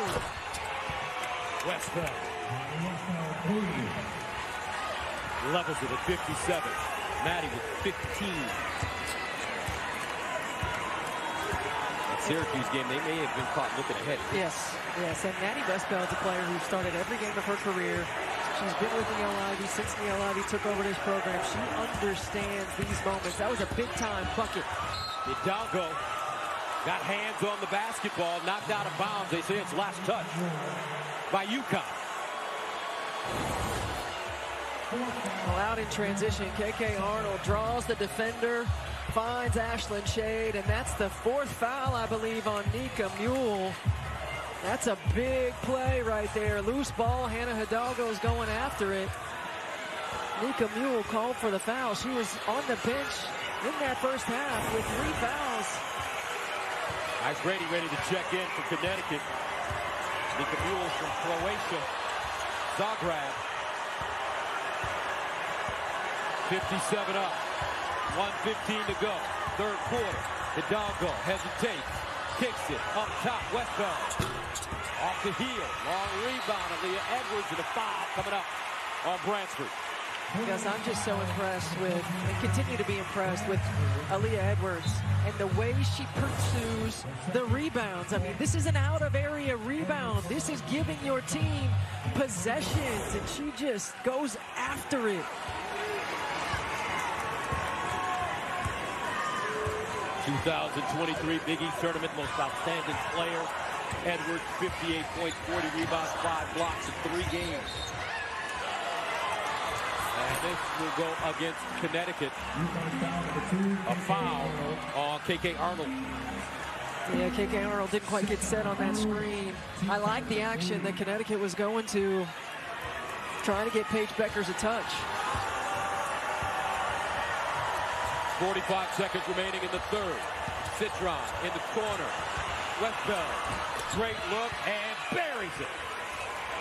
Westbeld. Levels it at 57. Maddie with 15. Syracuse game, they may have been caught looking ahead. Yes. And Maddie Westbeld is a player who started every game of her career. She's been with Niele Ivey since Niele Ivey took over this program. She understands these moments. That was a big-time bucket. Hidalgo got hands on the basketball, knocked out of bounds. They say it's last touch by UConn. Well, out in transition, KK Arnold draws the defender, finds Ashlyn Shade, and that's the 4th foul, I believe, on Nika Mule. That's a big play right there. Loose ball. Hannah Hidalgo's going after it. Nika Mule called for the foul. She was on the bench in that first half with 3 fouls. Ice Brady ready to check in for Connecticut. Nika Mule from Croatia. Zagreb. 57 up. 1:15 to go. 3rd quarter. Hidalgo hesitates. Kicks it up top. Westbeld. Off the heel. Long rebound. Aaliyah Edwards and a foul coming up on Bransford. Because I'm just so impressed with, and continue to be impressed with Aaliyah Edwards and the way she pursues the rebounds. I mean, this is an out-of-area rebound. This is giving your team possessions, and she just goes after it. 2023 Big East Tournament Most Outstanding Player. Edwards, 58 points, 40 rebounds, 5 blocks in 3 games. And this will go against Connecticut. A foul on KK Arnold. Yeah, KK Arnold didn't quite get set on that screen. I like the action that Connecticut was going to, trying to get Paige Bueckers a touch. 45 seconds remaining in the third. Citron in the corner. Westbell, great look, and buries it.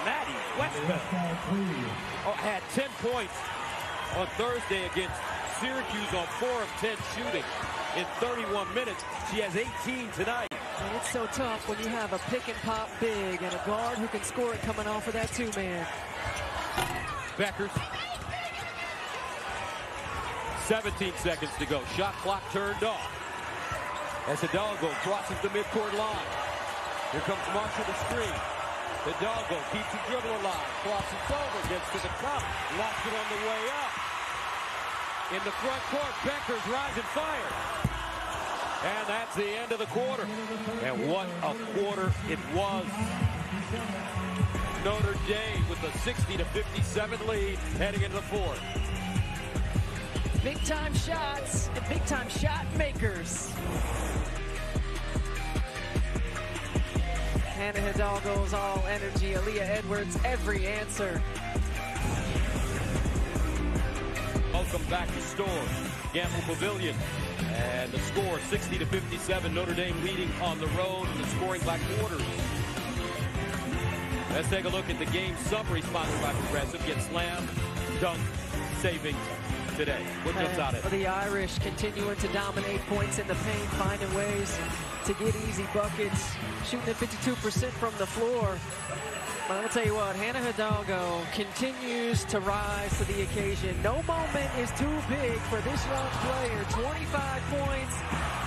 Maddie Westbell had 10 points on Thursday against Syracuse on 4 of 10 shooting in 31 minutes. She has 18 tonight. And it's so tough when you have a pick and pop big and a guard who can score it coming off of that 2-man. Bueckers. 17 seconds to go. Shot clock turned off. As Hidalgo crosses the midcourt line. Here comes Marshall the screen. Hidalgo keeps the dribble alive. Crosses over, gets to the top. Lost it on the way up. In the front court, Bueckers rising fire. And that's the end of the quarter. And what a quarter it was. Notre Dame with a 60-57 lead heading into the fourth. Big-time shots and big-time shot makers. Hannah Hidalgo's all energy. Aaliyah Edwards, every answer. Welcome back to Storm, Gamble Pavilion. And the score, 60-57. Notre Dame leading on the road and scoring by quarters. Let's take a look at the game summary sponsored by Progressive. Get slam, dunk, saving today. What jumps out at it? The Irish continuing to dominate points in the paint, finding ways to get easy buckets, shooting at 52% from the floor. But I'll tell you what, Hannah Hidalgo continues to rise to the occasion. No moment is too big for this young player. 25 points,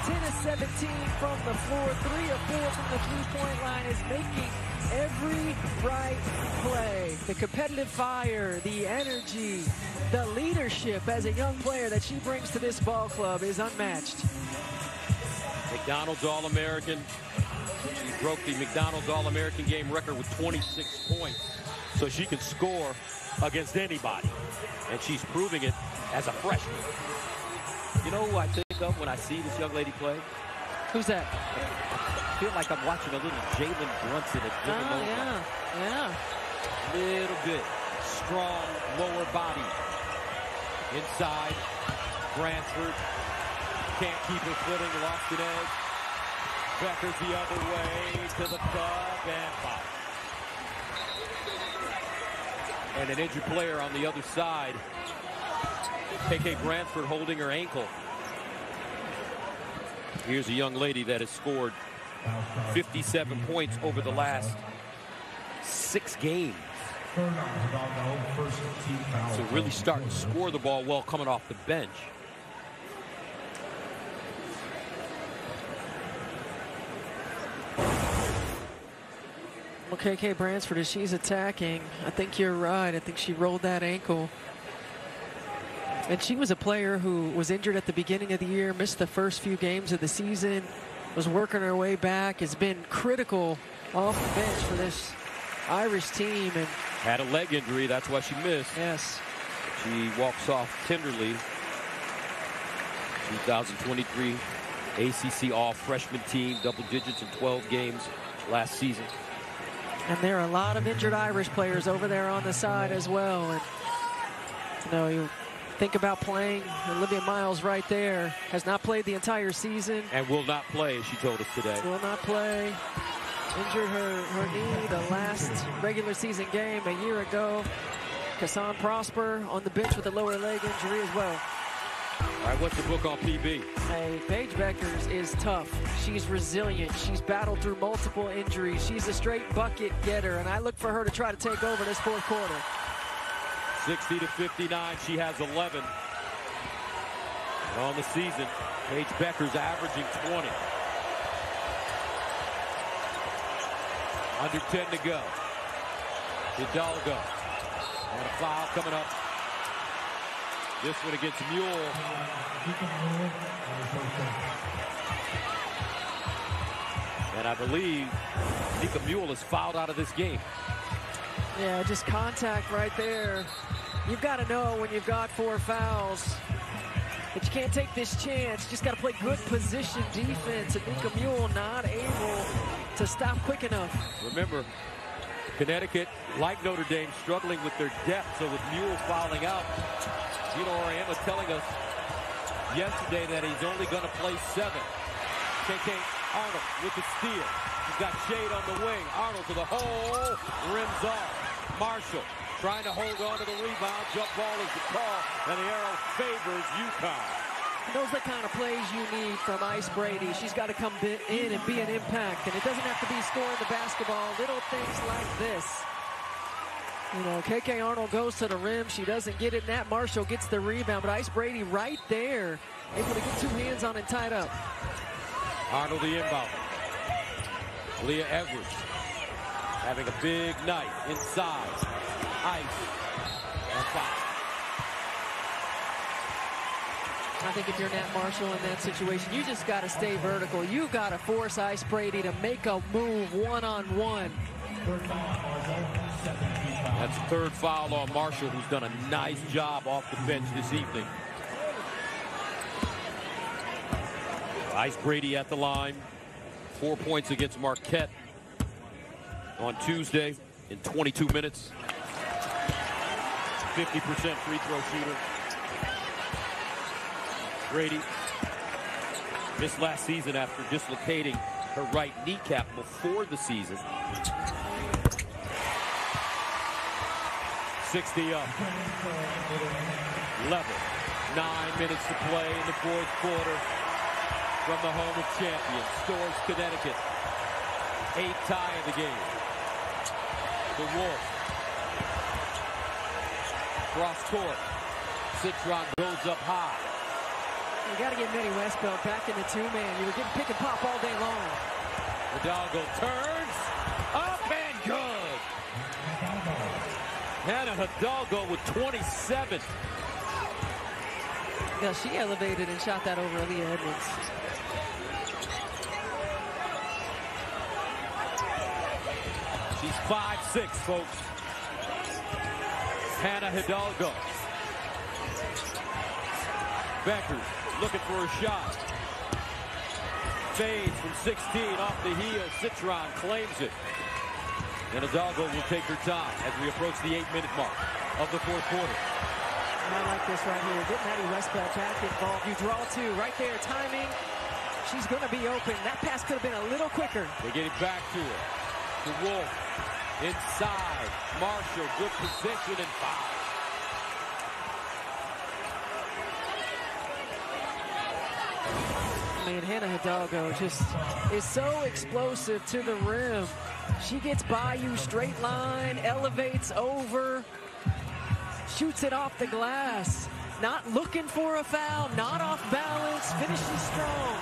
10 of 17 from the floor, 3 of 4 from the three-point line, is making every right play. The competitive fire, the energy, the leadership as a young player that she brings to this ball club is unmatched. McDonald's All-American. She broke the McDonald's All-American game record with 26 points. So she can score against anybody. And she's proving it as a freshman. You know who I think of when I see this young lady play? Who's that? I feel like I'm watching a little Jalen Brunson at Villanova. Yeah. Little bit. Strong lower body. Inside. Bransford. Can't keep her footing. Lost an edge. Bueckers the other way to the cup and foul. And an injured player on the other side. KK Bransford holding her ankle. Here's a young lady that has scored 57 points over the last 6 games. So really starting to score the ball well coming off the bench. Well, KK Bransford, as she's attacking, I think you're right. I think she rolled that ankle. And she was a player who was injured at the beginning of the year, missed the first few games of the season, was working her way back, has been critical off the bench for this Irish team. And had a leg injury, that's why she missed. Yes. She walks off tenderly. 2023 ACC all-freshman team, double digits in 12 games last season. And there are a lot of injured Irish players over there on the side as well. And, you know, you think about playing. Olivia Miles right there has not played the entire season. And will not play, she told us today. Will not play. Injured her knee the last regular season game a year ago. Kassan Prosper on the bench with a lower leg injury as well. All right, what's the book on PB? Hey, Paige Bueckers is tough. She's resilient. She's battled through multiple injuries. She's a straight bucket getter, and I look for her to try to take over this fourth quarter. 60-59. She has 11. And on the season, Paige Becker's averaging 20. Under 10 to go. Hidalgo. And a foul coming up. This one against Mule. And I believe Nika Mule is fouled out of this game. Yeah, just contact right there. You've got to know when you've got 4 fouls that you can't take this chance. You just got to play good position defense. And Nika Mule not able to stop quick enough. Remember, Connecticut, like Notre Dame, struggling with their depth. So with Mule fouling out, Gino Auriemma telling us yesterday that he's only going to play 7. KK Arnold with the steal. He's got Shade on the wing. Arnold to the hole. Rims off. Marshall trying to hold on to the rebound. Jump ball is the call. And the arrow favors UConn. Those are the kind of plays you need from Ice Brady. She's got to come in and be an impact. And it doesn't have to be scoring the basketball. Little things like this. You know, KK Arnold goes to the rim. She doesn't get it. Nat Marshall gets the rebound. But Ice Brady right there, able to get 2 hands on and tied up. Arnold the inbound. Leah Edwards having a big night inside. Ice and foul. I think if you're Nat Marshall in that situation, you just got to stay vertical. You got to force Ice Brady to make a move one-on-one. That's the 3rd foul on Marshall, who's done a nice job off the bench this evening. Ice Brady at the line. 4 points against Marquette on Tuesday in 22 minutes. 50% free throw shooter. Brady missed last season after dislocating her right kneecap before the season. 60 up. Level. 9 minutes to play in the 4th quarter. From the home of champions, Stores, Connecticut. 8th tie of the game. The Wolf. Cross court. Citron goes up high. You got to get Nettie Westbelt back in the 2-man. You were getting pick and pop all day long. Hidalgo turns. Up and good. Hannah Hidalgo with 27. Yeah, she elevated and shot that over Leah Edwards. She's 5'6", folks. Hannah Hidalgo. Beckers looking for a shot. Fades from 16 off the heel. Citron claims it. And Hidalgo will take her time as we approach the 8-minute mark of the 4th quarter. I like this right here. Getting Nettie Westbelt back involved. You draw 2 right there. Timing. She's going to be open. That pass could have been a little quicker. They're getting back to her. The Wolf inside. Marshall, good position and foul. Man, Hannah Hidalgo just is so explosive to the rim. She gets by you, straight line, elevates over, shoots it off the glass. Not looking for a foul, not off balance, finishes strong.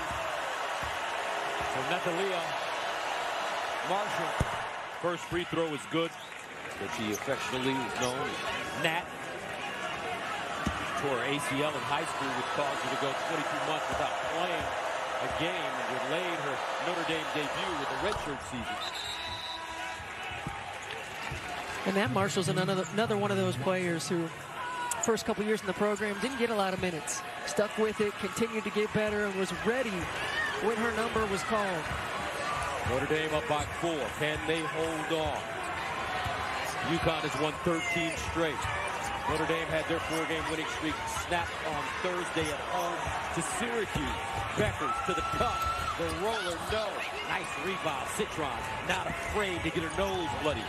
So Natalia Marshall, first free throw is good, but she affectionately is known as Nat. Tore ACL in high school, which caused her to go 22 months without playing a game, and delayed her Notre Dame debut with a redshirt season. And Nat Marshall's another one of those players who, first couple years in the program, didn't get a lot of minutes. Stuck with it, continued to get better, and was ready when her number was called. Notre Dame up by 4. Can they hold on? UConn has won 13 straight. Notre Dame had their 4-game winning streak snapped on Thursday at home to Syracuse. Beckers to the cup. The roller, no. Nice rebound. Citron not afraid to get her nose bloody.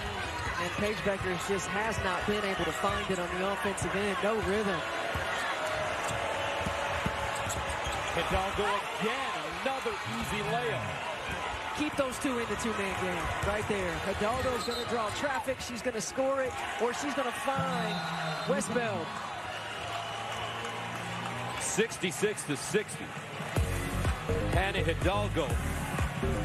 And Paige Beckers just has not been able to find it on the offensive end. No rhythm. Hidalgo again. Another easy layup. keep those two in the two-man game right there. Hidalgo's going to draw traffic. She's going to score it, or she's going to find Westbeld. 66-60. Hannah Hidalgo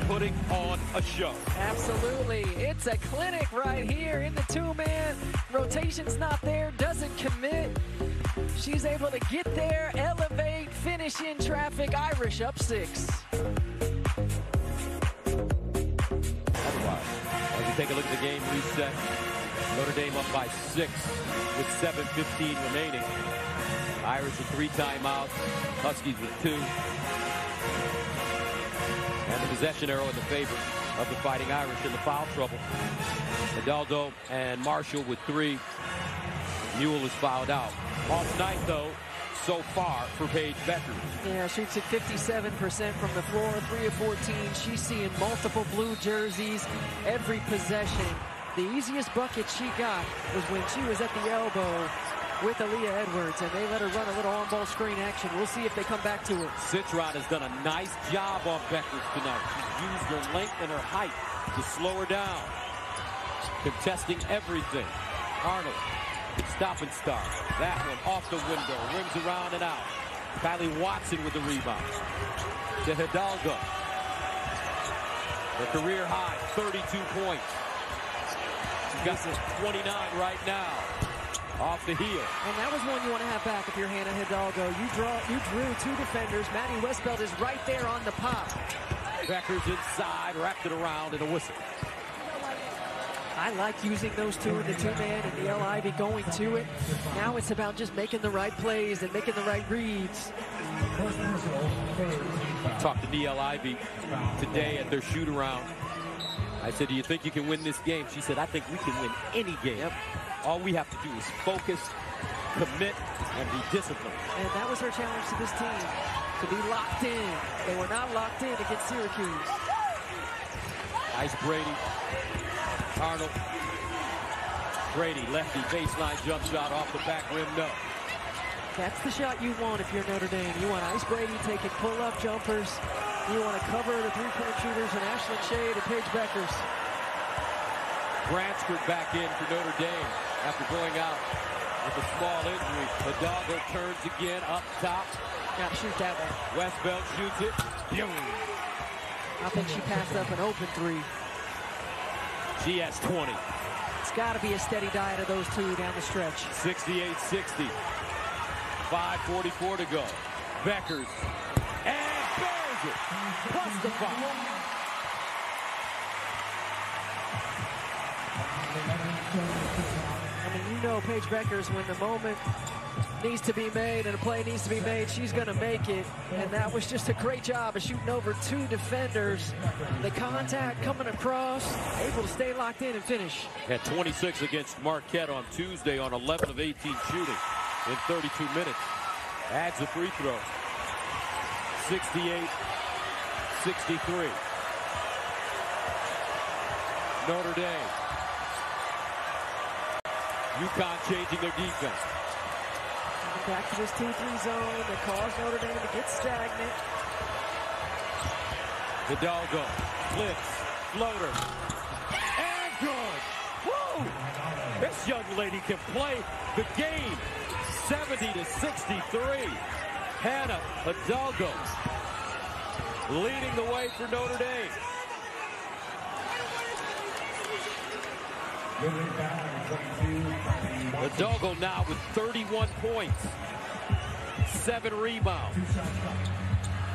putting on a show. Absolutely. It's a clinic right here in the two-man. Rotation's not there, doesn't commit. She's able to get there, elevate, finish in traffic. Irish up 6. Otherwise, as we take a look at the game reset, Notre Dame up by 6 with 7:15 remaining. Irish with 3 timeouts, Huskies with 2. And the possession arrow in the favor of the Fighting Irish in the foul trouble. Hidalgo and Marshall with 3. Newell is fouled out. Off night, though, so far for Paige Beckers. Yeah, shoots at 57% from the floor, 3 of 14. She's seeing multiple blue jerseys every possession. The easiest bucket she got was when she was at the elbow with Aaliyah Edwards, and they let her run a little on-ball screen action. We'll see if they come back to it. Citron has done a nice job on Beckers tonight. She's used her length and her height to slow her down. Contesting everything. Arnold, stop and start. That one off the window, rims around and out. Kylie Watson with the rebound. To Hidalgo. Her career high, 32 points. She's got 29 right now. Off the heel. And that was one you want to have back if you're Hannah Hidalgo. You drew 2 defenders. Maddie Westbeld is right there on the pop. Beckers inside, wrapped it around, and a whistle. I like using those two in the two-man and the Ivy going to it. Now it's about just making the right plays and making the right reads. Talked to Niele Ivy today at their shoot-around. I said, do you think you can win this game? She said, I think we can win any game. Yep. All we have to do is focus, commit, and be disciplined. And that was her challenge to this team, to be locked in. They were not locked in against Syracuse. Nice Brady. Arnold. Brady, lefty, baseline jump shot off the back rim, no. That's the shot you want if you're Notre Dame. You want Ice Brady taking pull-up jumpers. You want to cover the three-point shooters and Ashlyn Shade and Paige Beckers. Bransford back in for Notre Dame after going out with a small injury. Hidalgo turns again up top. Got to shoot that one. Westbeld shoots it. Boom. I think she passed up an open 3. She has 20. It's got to be a steady diet of those two down the stretch. 68-60. 5:44 to go. Beckers. And buries it. Plus the foul. I mean, you know Paige Beckers, when the moment needs to be made and a play needs to be made, she's going to make it. And that was just a great job of shooting over 2 defenders. The contact coming across, able to stay locked in and finish. At 26 against Marquette on Tuesday on 11 of 18 shooting in 32 minutes. Adds a free throw. 68-63. Notre Dame. UConn changing their defense. Back to this 2-3 zone that caused Notre Dame to get stagnant. Hidalgo, flips, floater, and good. Woo! This young lady can play the game. 70-63. Hannah Hidalgo leading the way for Notre Dame. Hidalgo now with 31 points, 7 rebounds,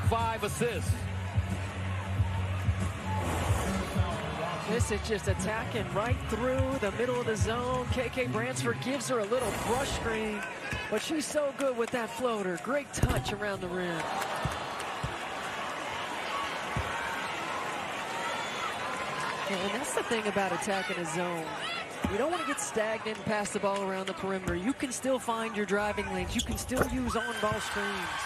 5 assists. This is just attacking right through the middle of the zone. KK Bransford gives her a little brush screen, but she's so good with that floater. Great touch around the rim. And that's the thing about attacking a zone. You don't want to get stagnant and pass the ball around the perimeter. You can still find your driving lanes. You can still use on-ball screens.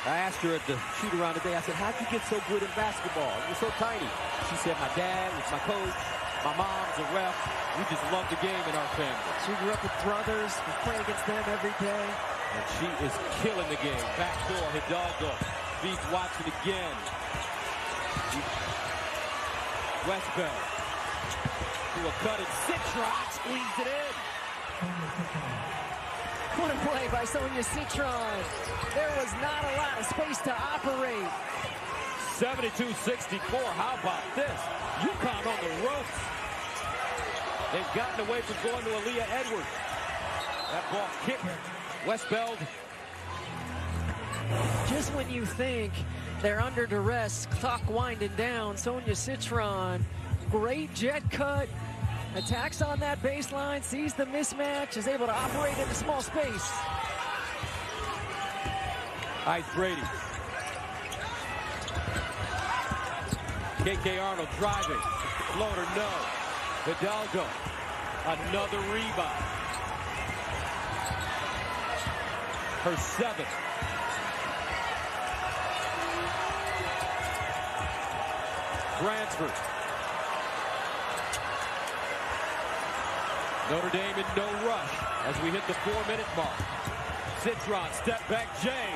I asked her at the shoot-around today, I said, how'd you get so good in basketball? You're so tiny. She said, my dad was my coach. My mom's a ref. We just love the game in our family. She grew up with brothers. We play against them every day. And she is killing the game. Backdoor, Hidalgo beats Watson again. Westbeld to a cut and Citron squeezed it in. What a play by Sonia Citron. There was not a lot of space to operate. 72-64. How about this? UConn on the ropes. They've gotten away from going to Aaliyah Edwards. That ball kicked. Westbeld. Just when you think they're under duress, clock winding down, Sonia Citron, great jet cut, attacks on that baseline, sees the mismatch, is able to operate in a small space. Ice Brady. KK Arnold driving. Floater, no. Hidalgo. Another rebound. Her 7th. Bransford. Notre Dame in no rush as we hit the 4-minute mark. Citron, step back, Jay.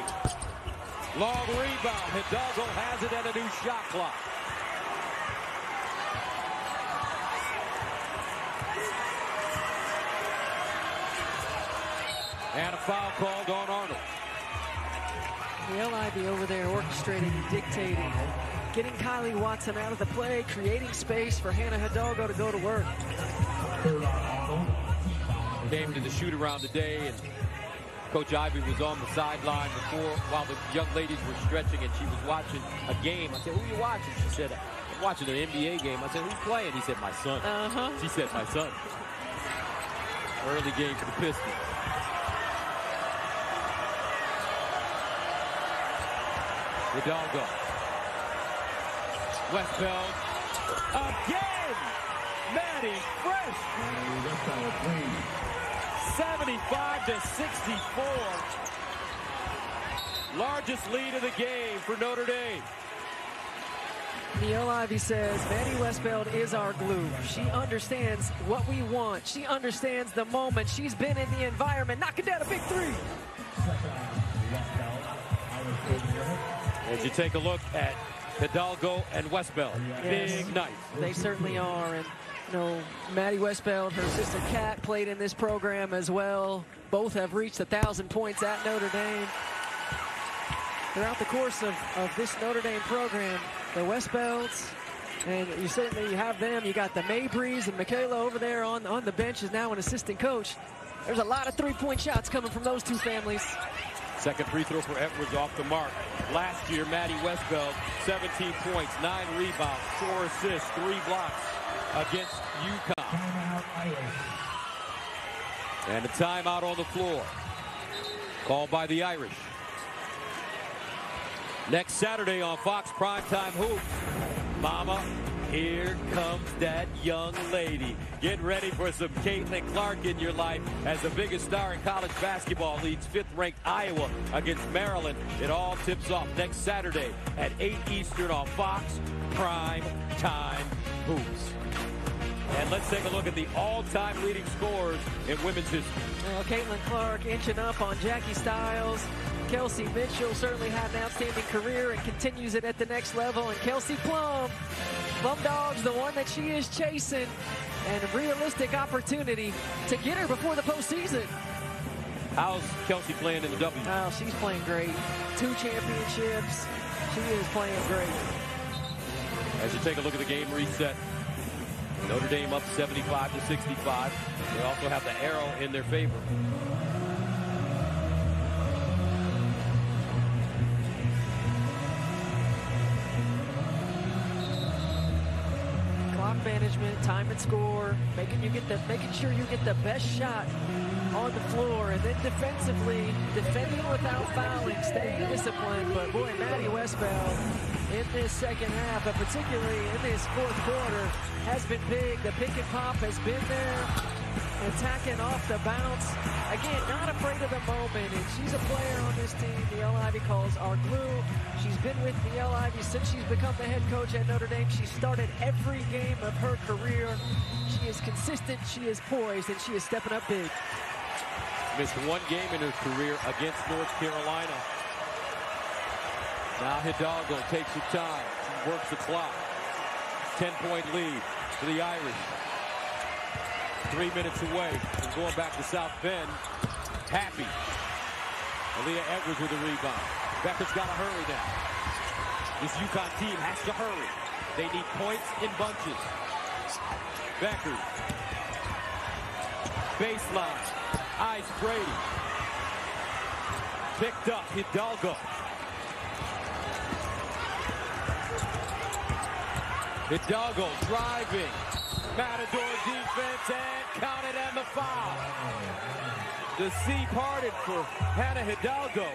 Long rebound. Hidalgo has it and a new shot clock. And a foul called on Arnold. The LIV over there orchestrating and dictating, getting Kylie Watson out of the play, creating space for Hannah Hidalgo to go to work. Came to the shoot-around today, and Coach Ivy was on the sideline before while the young ladies were stretching, and she was watching a game. I said, "Who are you watching?" She said, "I'm watching an NBA game." I said, "Who's playing?" He said, "My son." She said, "My son." Early game for the Pistons. Hidalgo. Westbeld. Again! Maddie Fresh. 75-64. Largest lead of the game for Notre Dame. Neil Ivey says Maddie Westbeld is our glue. She understands what we want. She understands the moment. She's been in the environment. Knocking down a big three. As you take a look at Hidalgo and Westbeld, big night. They certainly are. And, you know, Maddie Westbeld, her sister Kat, played in this program as well. Both have reached 1,000 points at Notre Dame. Throughout the course of this Notre Dame program, the Westbelds, and you certainly have them. You got the Mabrys and Michaela over there on the bench is now an assistant coach. There's a lot of three-point shots coming from those two families. Second free throw for Edwards off the mark. Last year, Maddie Westbeld, 17 points, 9 rebounds, 4 assists, 3 blocks against UConn. And a timeout on the floor. Called by the Irish. Next Saturday on Fox Primetime Hoops. Mama, here comes that young lady. Get ready for some Caitlin Clark in your life as the biggest star in college basketball leads 5th-ranked Iowa against Maryland. It all tips off next Saturday at 8 Eastern on Fox Primetime Hoops. And let's take a look at the all-time leading scorers in women's history. Well, Caitlin Clark inching up on Jackie Stiles. Kelsey Mitchell certainly had an outstanding career and continues it at the next level. And Kelsey Plum Dog's the one that she is chasing, and a realistic opportunity to get her before the postseason. How's Kelsey playing in the W? Oh, she's playing great. 2 championships. She is playing great. As you take a look at the game reset, Notre Dame up 75-65. They also have the arrow in their favor. Clock management, time and score, making sure you get the best shot on the floor, and then defensively, defending without fouling, staying disciplined. But boy, Maddie Westbeld in this second half, but particularly in this fourth quarter, has been big. The pick and pop has been there, attacking off the bounce. Again, not afraid of the moment, and she's a player on this team the Ivy calls our glue. She's been with the Ivy since she's become the head coach at Notre Dame. She started every game of her career. She is consistent, she is poised, and she is stepping up big. Missed 1 game in her career against North Carolina. Now Hidalgo takes her time. She works the clock. 10-point lead for the Irish. 3 minutes away from going back to South Bend. Happy. Aaliyah Edwards with a rebound. Becker's got to hurry now. This UConn team has to hurry. They need points in bunches. Becker. Baseline. Ice Brady. Picked up. Hidalgo. Hidalgo driving. Matador defense and counted and the foul. The sea parted for Hannah Hidalgo.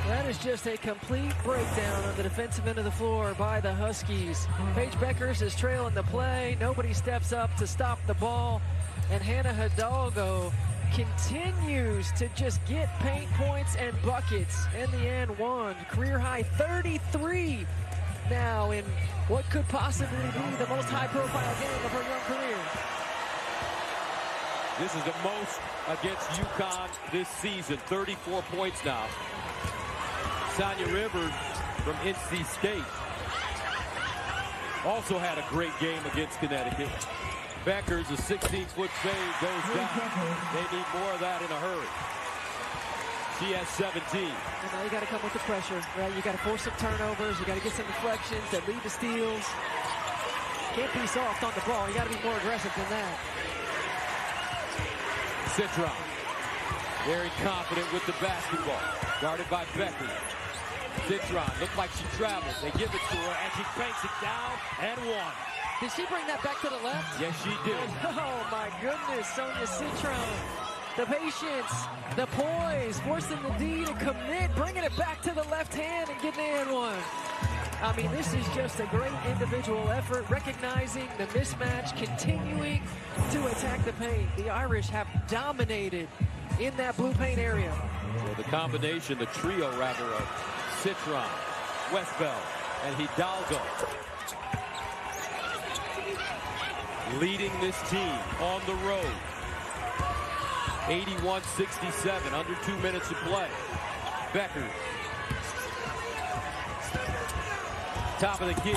That is just a complete breakdown on the defensive end of the floor by the Huskies. Paige Beckers is trailing the play. Nobody steps up to stop the ball. And Hannah Hidalgo continues to just get paint points and buckets. In the end, one career high 33 now in what could possibly be the most high-profile game of her young career. This is the most against UConn this season. 34 points now. Sonia Rivers from NC State also had a great game against Connecticut. Beckers, a 16-foot fade, goes down. They need more of that in a hurry. She has 17. And now you got to come with the pressure, right? You got to force some turnovers. You got to get some deflections that lead to steals. Can't be soft on the ball. You got to be more aggressive than that. Citron, very confident with the basketball. Guarded by Becker. Citron looked like she traveled. They give it to her, and she banks it down and one. Did she bring that back to the left? Yes, she did. Oh, my goodness, Sonia Citron. The patience, the poise, forcing the D to commit, bringing it back to the left hand and getting in one. I mean, this is just a great individual effort, recognizing the mismatch, continuing to attack the paint. The Irish have dominated in that blue paint area. Well, the combination, the trio, rather, of Citron, Westbell, and Hidalgo leading this team on the road. 81-67, under 2 minutes to play. Becker. Top of the key.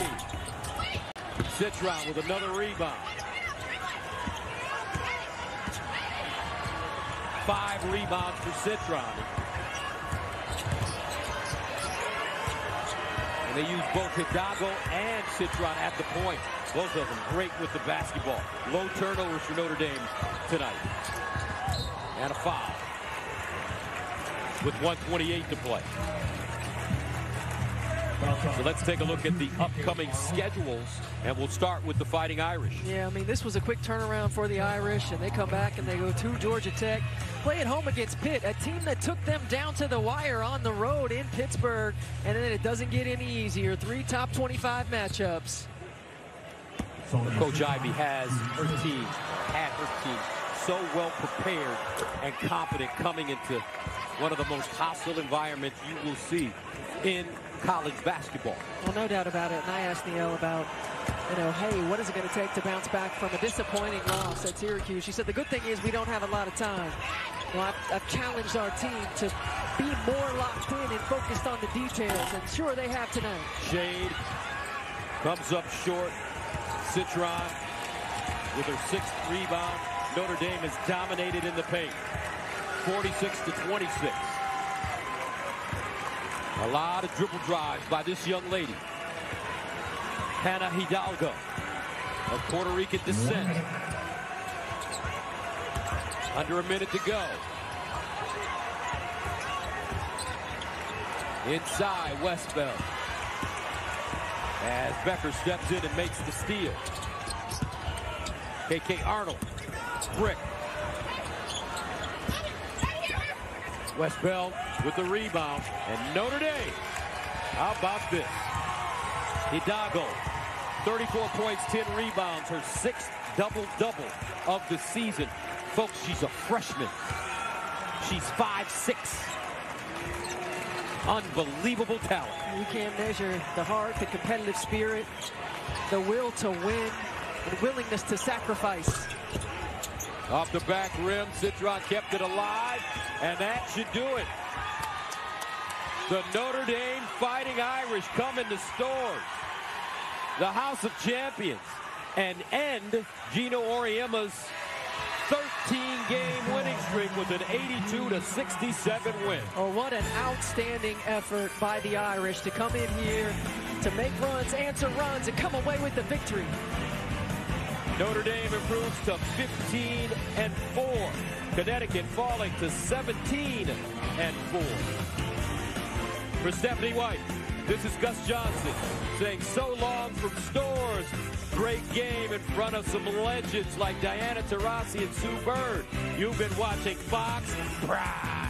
Citron with another rebound. 5 rebounds for Citron. And they use both Hidalgo and Citron at the point. Both of them great with the basketball. Low turnovers for Notre Dame tonight. And a foul with 1:28 to play. So let's take a look at the upcoming schedules, and we'll start with the Fighting Irish. Yeah, I mean, this was a quick turnaround for the Irish, and they come back and they go to Georgia Tech, play at home against Pitt, a team that took them down to the wire on the road in Pittsburgh, and then it doesn't get any easier. 3 top 25 matchups. Coach Ivey had her team so well prepared and confident coming into one of the most hostile environments you will see in college basketball. Well, no doubt about it. And I asked Neil about, hey, what is it going to take to bounce back from a disappointing loss at Syracuse? She said the good thing is we don't have a lot of time. I've challenged our team to be more locked in and focused on the details, and sure they have tonight. Shade comes up short. Citron with her 6th rebound. Notre Dame has dominated in the paint. 46-26. A lot of dribble drives by this young lady. Hannah Hidalgo of Puerto Rican descent. Under a minute to go. Inside, Westbell. As Becker steps in and makes the steal. KK Arnold. Brick. Westbell with the rebound. And Notre Dame. How about this? Hidalgo. 34 points, 10 rebounds. Her 6th double-double of the season. Folks, she's a freshman. She's 5'6". Unbelievable talent. You can't measure the heart, the competitive spirit, the will to win, and willingness to sacrifice. Off the back rim, Citron kept it alive, and that should do it. The Notre Dame Fighting Irish come into stores. the House of Champions and end Gino Auriemma's 13-game winning streak with an 82-67 win. Oh, what an outstanding effort by the Irish to come in here, to make runs, answer runs, and come away with the victory. Notre Dame improves to 15-4. Connecticut falling to 17-4. For Stephanie White, this is Gus Johnson saying so long from Stores. Great game in front of some legends like Diana Taurasi and Sue Bird. You've been watching Fox Pride.